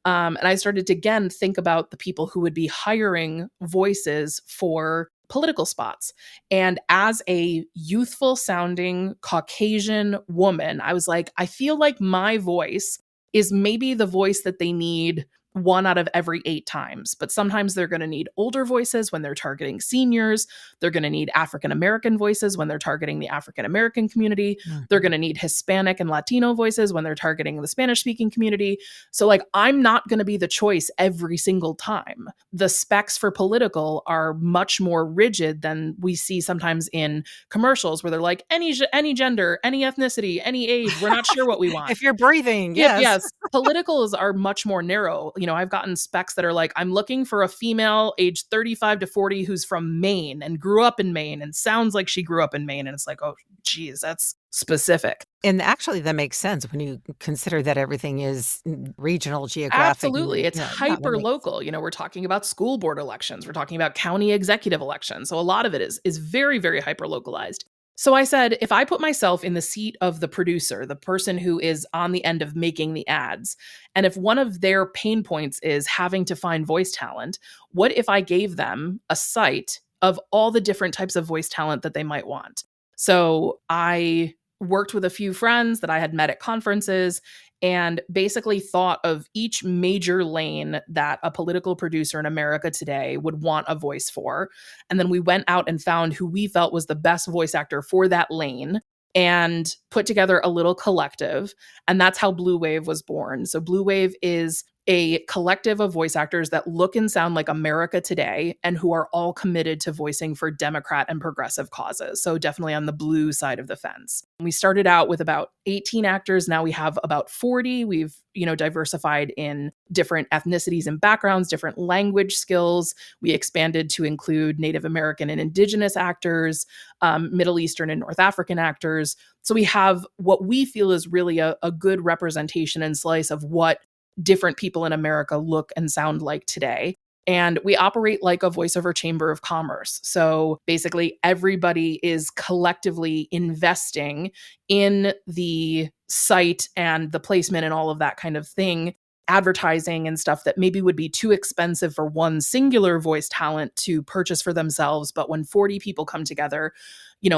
And I started to again think about the people who would be hiring voices for political spots. And as a youthful sounding Caucasian woman, I was like, I feel like my voice is maybe the voice that they need 1 out of every 8 times. But sometimes they're going to need older voices when they're targeting seniors. They're going to need African-American voices when they're targeting the African-American community. Mm-hmm. They're going to need Hispanic and Latino voices when they're targeting the Spanish-speaking community. So I'm not going to be the choice every single time. The specs for political are much more rigid than we see sometimes in commercials where they're like, any gender, any ethnicity, any age, we're not sure what we want. If you're breathing, yes. Yes. Politicals are much more narrow. I've gotten specs that are I'm looking for a female age 35 to 40 who's from Maine and grew up in Maine and sounds like she grew up in Maine. And it's oh, geez, that's specific. And actually that makes sense when you consider that everything is regional, geographic. Absolutely. It's hyper local. We're talking about school board elections. We're talking about county executive elections. So a lot of it is very, very hyper localized. So I said, if I put myself in the seat of the producer, the person who is on the end of making the ads, and if one of their pain points is having to find voice talent, what if I gave them a site of all the different types of voice talent that they might want? So I worked with a few friends that I had met at conferences and basically thought of each major lane that a political producer in America today would want a voice for. And then we went out and found who we felt was the best voice actor for that lane and put together a little collective. And that's how Blue Wave was born. So Blue Wave is a collective of voice actors that look and sound like America today and who are all committed to voicing for Democrat and progressive causes. So definitely on the blue side of the fence. We started out with about 18 actors. Now we have about 40. We've, diversified in different ethnicities and backgrounds, different language skills. We expanded to include Native American and Indigenous actors, Middle Eastern and North African actors. So we have what we feel is really a good representation and slice of what different people in America look and sound like today. And we operate like a voiceover chamber of commerce. So basically, everybody is collectively investing in the site and the placement and all of that kind of thing, advertising and stuff that maybe would be too expensive for one singular voice talent to purchase for themselves. But when 40 people come together,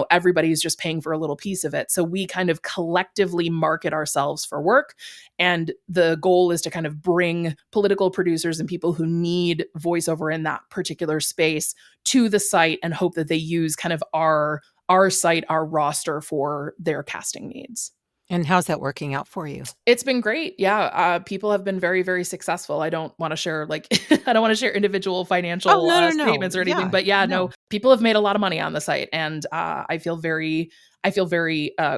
everybody's just paying for a little piece of it. So we kind of collectively market ourselves for work. And the goal is to kind of bring political producers and people who need voiceover in that particular space to the site and hope that they use kind of our site, our roster for their casting needs. And how's that working out for you? It's been great. Yeah. People have been very, very successful. I don't want to share I don't want to share individual financial statements or anything, but no, people have made a lot of money on the site. And I feel very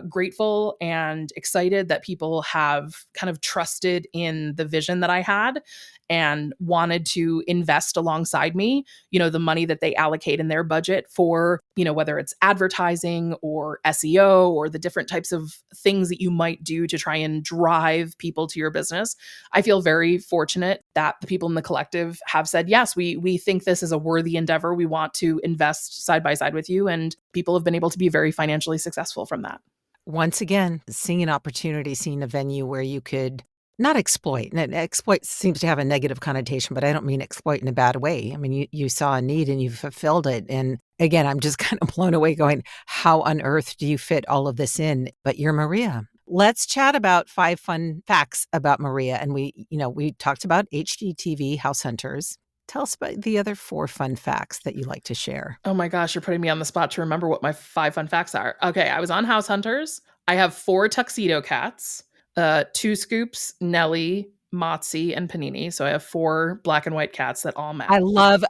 grateful and excited that people have kind of trusted in the vision that I had and wanted to invest alongside me, the money that they allocate in their budget for, whether it's advertising or SEO or the different types of things that you might do to try and drive people to your business. I feel very fortunate that the people in the collective have said, yes, we think this is a worthy endeavor. We want to invest side by side with you. And people have been able to be very financially successful from that. Once again, seeing an opportunity, seeing a venue where you could not exploit. And exploit seems to have a negative connotation, but I don't mean exploit in a bad way. I mean, you saw a need and you fulfilled it. And again, I'm just kind of blown away going, how on earth do you fit all of this in? But you're Maria. Let's chat about 5 fun facts about Maria. And we talked about HGTV House Hunters. Tell us about the other 4 fun facts that you like to share. Oh my gosh, you're putting me on the spot to remember what my 5 fun facts are. Okay, I was on House Hunters. I have 4 tuxedo cats, 2 Scoops, Nellie, Motzi, and Panini. So I have 4 black and white cats that all match.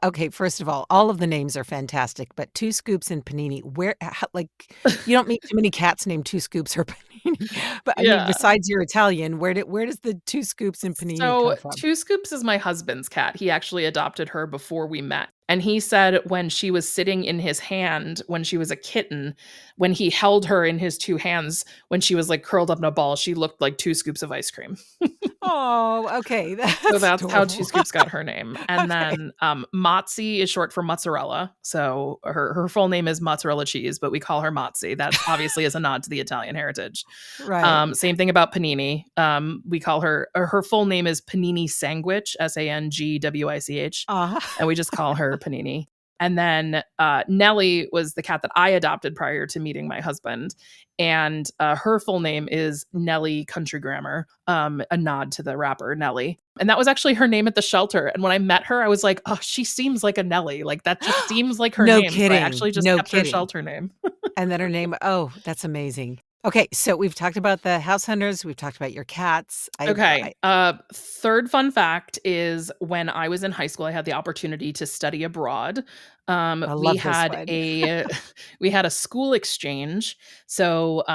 Okay, first of all of the names are fantastic, but 2 Scoops and Panini, you don't meet too many cats named 2 Scoops or Panini. But I mean, besides your Italian, where does the 2 Scoops and Panini come from? 2 Scoops is my husband's cat. He actually adopted her before we met. And he said when she was sitting in his hand, when she was a kitten, when he held her in his 2 hands, when she was like curled up in a ball, she looked like 2 scoops of ice cream. Oh, okay. So that's how 2 Scoops got her name. And then Motzi is short for mozzarella. So her full name is mozzarella cheese, but we call her Motzi. That obviously is a nod to the Italian heritage. Right. Same thing about Panini. We call her full name is Panini Sandwich, Sangwich. And we just call her Panini. And then Nellie was the cat that I adopted prior to meeting my husband. And her full name is Nellie Country Grammar, a nod to the rapper Nelly. And that was actually her name at the shelter. And when I met her, I was like, oh, she seems like a Nelly. Like that just seems like her name. Kidding. So I actually just kept her shelter name. And then her name, that's amazing. Okay, so we've talked about the House Hunters. We've talked about your cats. Third fun fact is when I was in high school, I had the opportunity to study abroad. We had a school exchange. So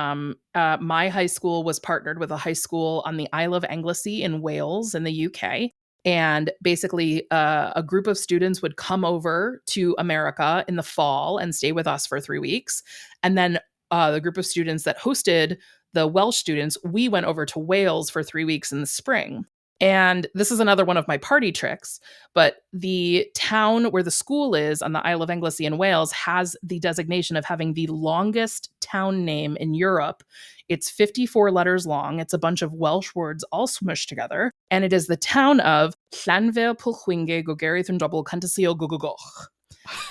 my high school was partnered with a high school on the Isle of Anglesey in Wales in the UK. And basically, a group of students would come over to America in the fall and stay with us for 3 weeks. And then the group of students that hosted the Welsh students, we went over to Wales for 3 weeks in the spring. And this is another one of my party tricks, but the town where the school is on the Isle of Anglesey in Wales has the designation of having the longest town name in Europe. It's 54 letters long. It's a bunch of Welsh words all smushed together. And it is the town of Llanfair Pwllchwynge Gogerith and Double Cantasio Gogogoch.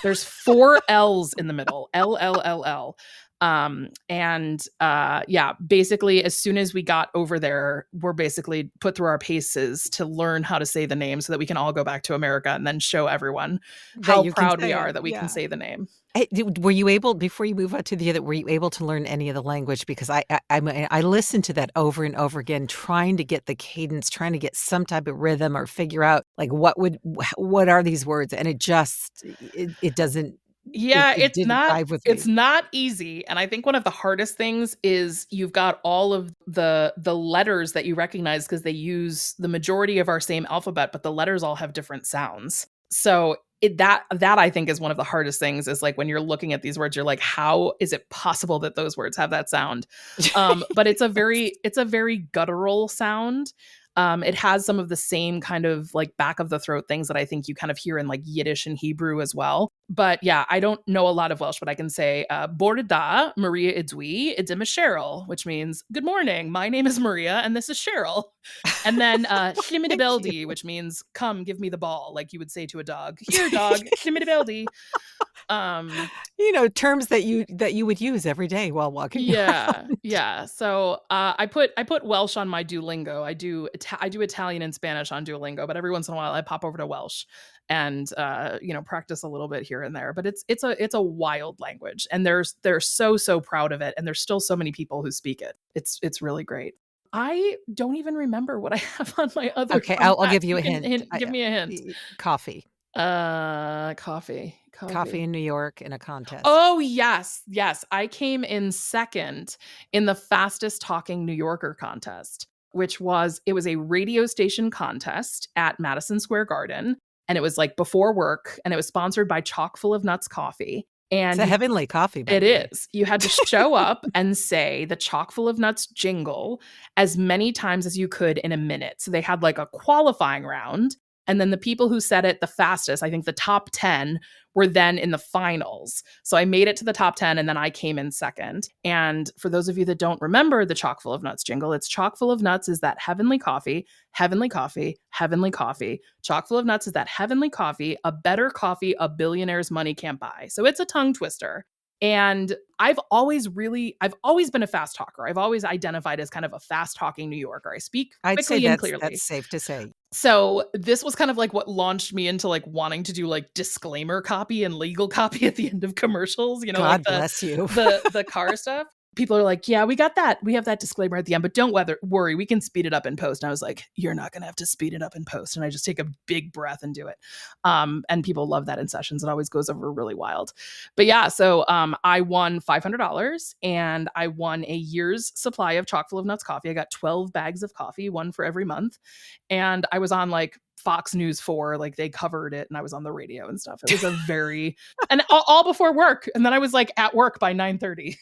There's 4 L's in the middle, L. Basically, as soon as we got over there, we're basically put through our paces to learn how to say the name so that we can all go back to America and then show everyone how proud we are that we can say the name. Were you able, before you move on to the other, were you able to learn any of the language? Because I listened to that over and over again, trying to get the cadence, trying to get some type of rhythm or figure out like what are these words, and it doesn't. Yeah, it it's not easy. And I think one of the hardest things is you've got all of the letters that you recognize because they use the majority of our same alphabet, but the letters all have different sounds. So that I think is one of the hardest things, is like when you're looking at these words, you're like, how is it possible that those words have that sound? But it's a very guttural sound. It has some of the same kind of like back of the throat things that I think you kind of hear in like Yiddish and Hebrew as well. But yeah, I don't know a lot of Welsh, but I can say Bore da, Maria Idwi, Idim is Cheryl, which means good morning. My name is Maria and this is Cheryl. And then Shlimidibeldi, which means come, give me the ball, like you would say to a dog. Here, dog, Shlimidibeldi. Terms that you would use every day while walking around. Yeah. So I put Welsh on my Duolingo. I do Italian and Spanish on Duolingo, but every once in a while I pop over to Welsh and practice a little bit here and there. But it's a wild language, and they're so proud of it, and there's still so many people who speak it. It's really great. I don't even remember what I have on my other. Okay, I'll give you a hint. Give me a hint. Coffee. Coffee in New York in a contest. Oh, yes. I came in second in the fastest talking New Yorker contest, it was a radio station contest at Madison Square Garden. And it was like before work, and it was sponsored by Chock full of Nuts Coffee. And it's a heavenly coffee. It is. You had to show up and say the Chock full of Nuts jingle as many times as you could in a minute. So they had like a qualifying round. And then the people who said it the fastest, I think the top 10, were then in the finals. So I made it to the top 10, and then I came in second. And for those of you that don't remember the Chock full of Nuts jingle, it's Chock full of Nuts is that heavenly coffee, heavenly coffee, heavenly coffee. Chock full of Nuts is that heavenly coffee, a better coffee a billionaire's money can't buy. So it's a tongue twister. And I've always been a fast talker. I've always identified as kind of a fast talking New Yorker. I speak quickly and clearly. That's safe to say. So this was kind of like what launched me into like wanting to do like disclaimer copy and legal copy at the end of commercials, God like bless you. the car stuff. People are like, yeah, we got that. We have that disclaimer at the end, but don't worry. We can speed it up in post. And I was like, you're not going to have to speed it up in post. And I just take a big breath and do it. And people love that in sessions. It always goes over really wild. But yeah, so I won $500, and I won a year's supply of Chock full of Nuts coffee. I got 12 bags of coffee, one for every month. And I was on like Fox News 4, like they covered it, and I was on the radio and stuff. It was a very, and all before work. And then I was like at work by 9:30.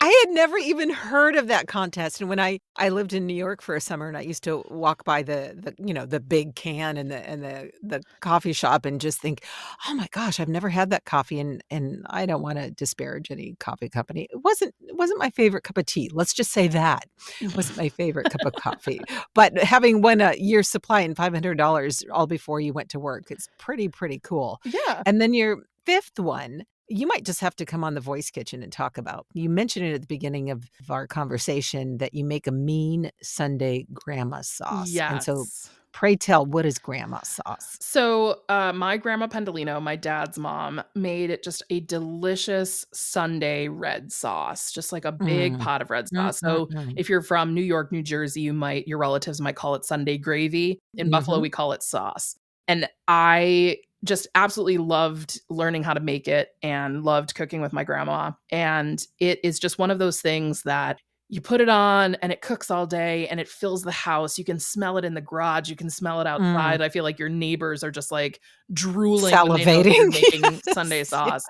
I had never even heard of that contest. And when I lived in New York for a summer, and I used to walk by the big can and the coffee shop and just think, oh my gosh, I've never had that coffee. And I don't want to disparage any coffee company. It wasn't my favorite cup of tea. Let's just say that. It wasn't my favorite cup of coffee. But having won a year's supply and $500 all before you went to work, it's pretty cool. Yeah. And then your fifth one, you might just have to come on the Voice Kitchen and talk about. You mentioned it at the beginning of our conversation that you make a mean Sunday grandma sauce. Yes. And so pray tell, what is grandma sauce? So my grandma Pendolino, my dad's mom, made just a delicious Sunday red sauce, just like a big pot of red sauce. So if you're from New York, New Jersey, your relatives might call it Sunday gravy. In Buffalo, we call it sauce. And I just absolutely loved learning how to make it and loved cooking with my grandma. And it is just one of those things that you put it on and it cooks all day and it fills the house. You can smell it in the garage. You can smell it outside. I feel like your neighbors are just like drooling when they know that you're Salivating. making Yes, Sunday sauce.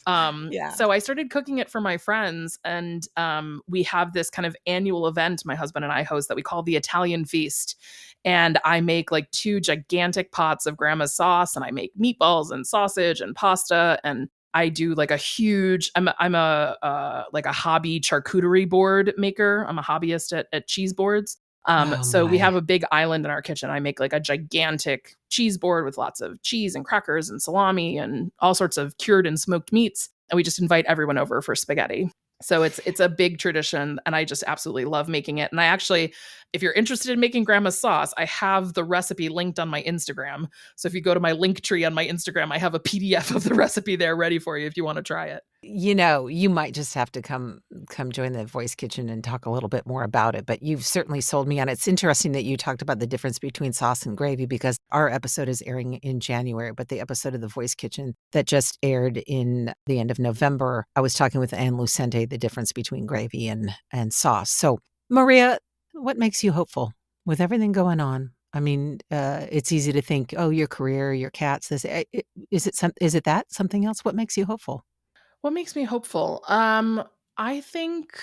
yeah. So I started cooking it for my friends, and we have this kind of annual event my husband and I host that we call the Italian Feast. And I make like 2 gigantic pots of grandma's sauce, and I make meatballs and sausage and pasta, and I do like a huge, I'm a like a hobby charcuterie board maker. I'm a hobbyist at cheese boards. Oh So we my. have a big island in our kitchen. I make like a gigantic cheese board with lots of cheese and crackers and salami and all sorts of cured and smoked meats. And we just invite everyone over for spaghetti. So it's a big tradition, and I just absolutely love making it. And I actually, if you're interested in making grandma's sauce, I have the recipe linked on my Instagram. So if you go to my link tree on my Instagram, I have a PDF of the recipe there ready for you if you want to try it. You know, you might just have to come join the Voice Kitchen and talk a little bit more about it, but you've certainly sold me on it. It's interesting that you talked about the difference between sauce and gravy, because our episode is airing in January, but the episode of the Voice Kitchen that just aired in the end of November, I was talking with Anne Lucente, the difference between gravy and sauce. So, Maria, what makes you hopeful with everything going on? I mean, it's easy to think, oh, your career, your cats, this. Is it that something else? What makes you hopeful? What makes me hopeful? I think,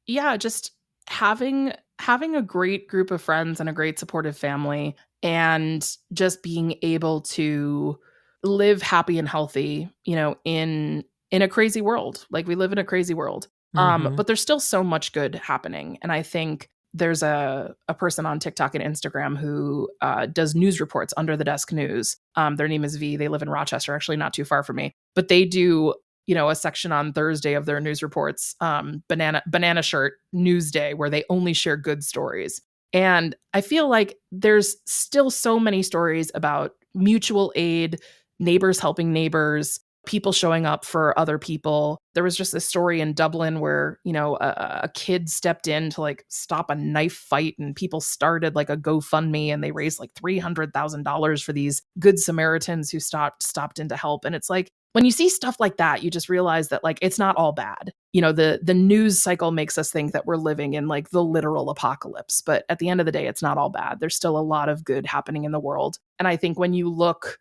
yeah, just having a great group of friends and a great supportive family, and just being able to live happy and healthy, in a crazy world. Like, we live in a crazy world. Mhm. But there's still so much good happening. And I think there's a person on TikTok and Instagram who does news reports, under the desk news. Their name is V. They live in Rochester, actually not too far from me. But they do a section on Thursday of their news reports, banana shirt news day, where they only share good stories. And I feel like there's still so many stories about mutual aid, neighbors helping neighbors, people showing up for other people. There was just this story in Dublin where, a kid stepped in to like stop a knife fight, and people started like a GoFundMe, and they raised like $300,000 for these good Samaritans who stopped in to help. And it's like, when you see stuff like that, you just realize that like it's not all bad. The news cycle makes us think that we're living in like the literal apocalypse, but at the end of the day, it's not all bad. There's still a lot of good happening in the world. And I think when you look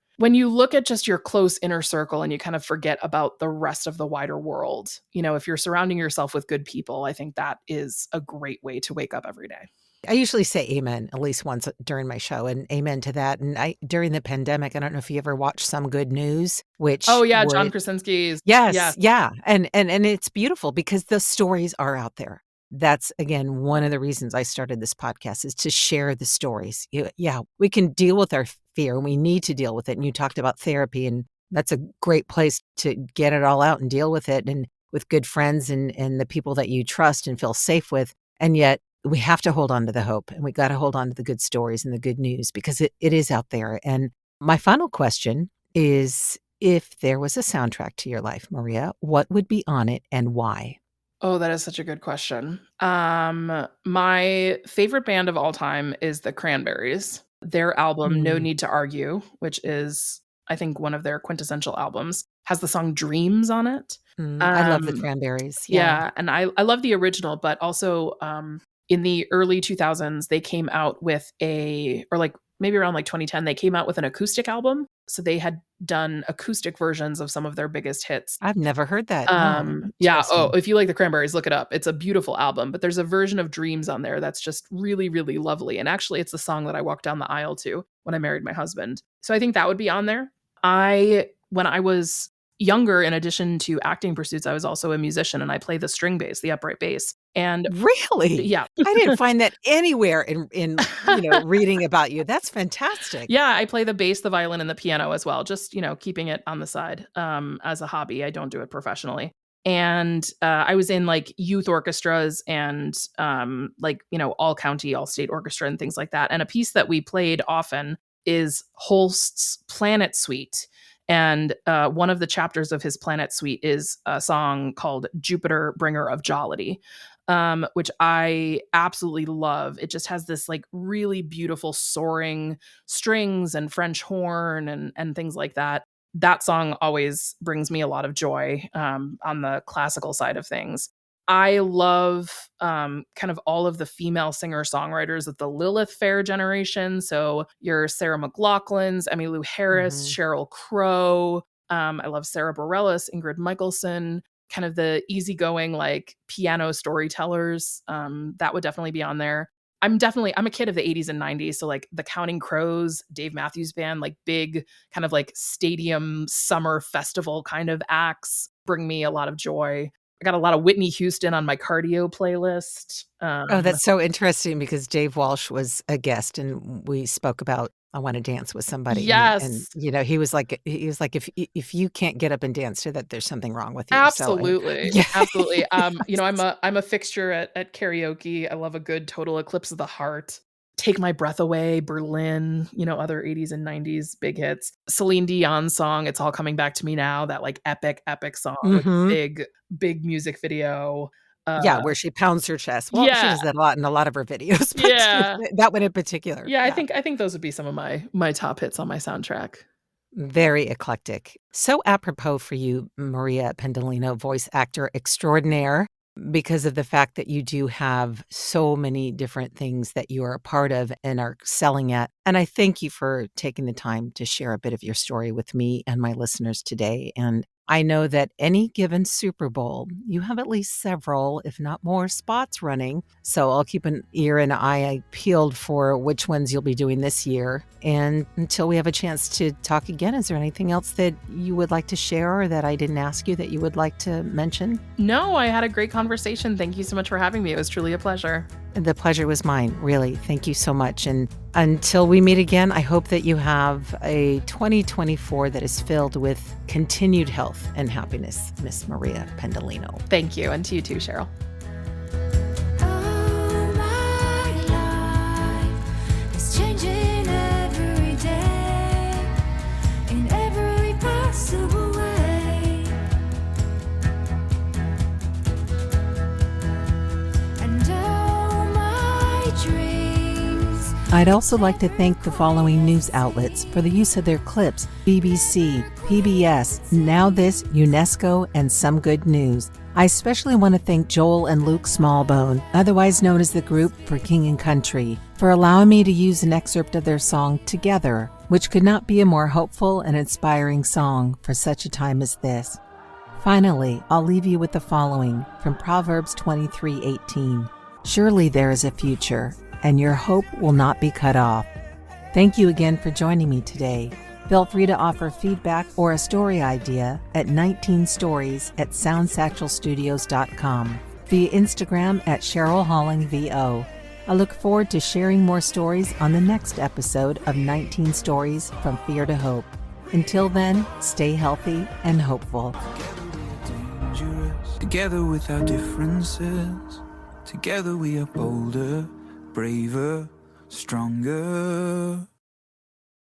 at just your close inner circle and you kind of forget about the rest of the wider world, if you're surrounding yourself with good people, I think that is a great way to wake up every day. I usually say amen at least once during my show, and amen to that. And during the pandemic, I don't know if you ever watched Some Good News, which Oh yeah, John Krasinski's. yes, yeah. And it's beautiful because the stories are out there. That's, again, one of the reasons I started this podcast, is to share the stories. Yeah, we can deal with our fear, and we need to deal with it. And you talked about therapy, and that's a great place to get it all out and deal with it, and with good friends and the people that you trust and feel safe with. And yet we have to hold on to the hope, and we got to hold on to the good stories and the good news, because it is out there. And my final question is, if there was a soundtrack to your life, Maria, what would be on it and why? Oh, that is such a good question. My favorite band of all time is the Cranberries. Their album No Mm. Need to Argue, which is, I think, one of their quintessential albums, has the song Dreams on it. I love the Cranberries. Yeah. Yeah, and I love the original, but also in the early 2000s, they came out with or like maybe around like 2010, they came out with an acoustic album. So they had done acoustic versions of some of their biggest hits. I've never heard that. No. Yeah. Oh, Interesting. if you like the Cranberries, look it up. It's a beautiful album, but there's a version of Dreams on there that's just really, really lovely. And actually, it's the song that I walked down the aisle to when I married my husband. So I think that would be on there. When I was younger, in addition to acting pursuits, I was also a musician, and I play the string bass, the upright bass. And Really? yeah. I didn't find that anywhere in reading about you. That's fantastic. Yeah, I play the bass, the violin, and the piano as well. Just, keeping it on the side as a hobby. I don't do it professionally. And I was in like youth orchestras and all county, all state orchestra and things like that. And a piece that we played often is Holst's Planet Suite. And one of the chapters of his Planet Suite is a song called Jupiter, Bringer of Jollity, which I absolutely love. It just has this like really beautiful soaring strings and French horn and things like that. That song always brings me a lot of joy on the classical side of things. I love kind of all of the female singer-songwriters of the Lilith Fair generation. So your Sarah McLachlan's, Emmylou Harris, Sheryl Crow. I love Sarah Bareilles, Ingrid Michaelson, kind of the easygoing like piano storytellers. That would definitely be on there. I'm a kid of the 80s and 90s. So like the Counting Crows, Dave Matthews Band, like big kind of like stadium summer festival kind of acts bring me a lot of joy. I got a lot of Whitney Houston on my cardio playlist. Oh, that's so interesting because Dave Walsh was a guest and we spoke about I Want to Dance with Somebody. And Yes, you know, he was like, if you can't get up and dance to that, there's something wrong with you. So, absolutely. yeah. Absolutely. You know, I'm a fixture at karaoke. I love a good Total Eclipse of the Heart. Take My Breath Away, Berlin, you know, other 80s and 90s big hits. Celine Dion's song, It's All Coming Back to Me Now, that like epic song with Mhm. big music video. Yeah, where she pounds her chest. Well, she Yeah, does that a lot in a lot of her videos, but yeah. that one in particular. Yeah, I Yeah. think those would be some of my top hits on my soundtrack. Very eclectic. So apropos for you, Maria Pendolino, voice actor extraordinaire, because of the fact that you do have so many different things that you are a part of and are selling at. And I thank you for taking the time to share a bit of your story with me and my listeners today. And I know that any given Super Bowl, you have at least several, if not more, spots running. So I'll keep an ear and eye peeled for which ones you'll be doing this year. And until we have a chance to talk again, is there anything else that you would like to share or that I didn't ask you that you would like to mention? No, I had a great conversation. Thank you so much for having me. It was truly a pleasure. The pleasure was mine, really. Thank you so much. And until we meet again, I hope that you have a 2024 that is filled with continued health and happiness, Miss Maria Pendolino. Thank you. And to you too, Cheryl. Oh, my life is changing every day in every possible way. And all my dreams. I'd also like to thank the following news outlets for the use of their clips: BBC, PBS, Now This, UNESCO, and Some Good News. I especially want to thank Joel and Luke Smallbone, otherwise known as the Group for King and Country, for allowing me to use an excerpt of their song Together, which could not be a more hopeful and inspiring song for such a time as this. Finally, I'll leave you with the following from Proverbs 23:18. Surely there is a future, and your hope will not be cut off. Thank you again for joining me today. Feel free to offer feedback or a story idea at 19stories@soundsatchelstudios.com, via Instagram at Cheryl Halling VO. I look forward to sharing more stories on the next episode of 19 Stories from Fear to Hope. Until then, stay healthy and hopeful. Dangerous. Together with our differences, together we are bolder, braver, stronger.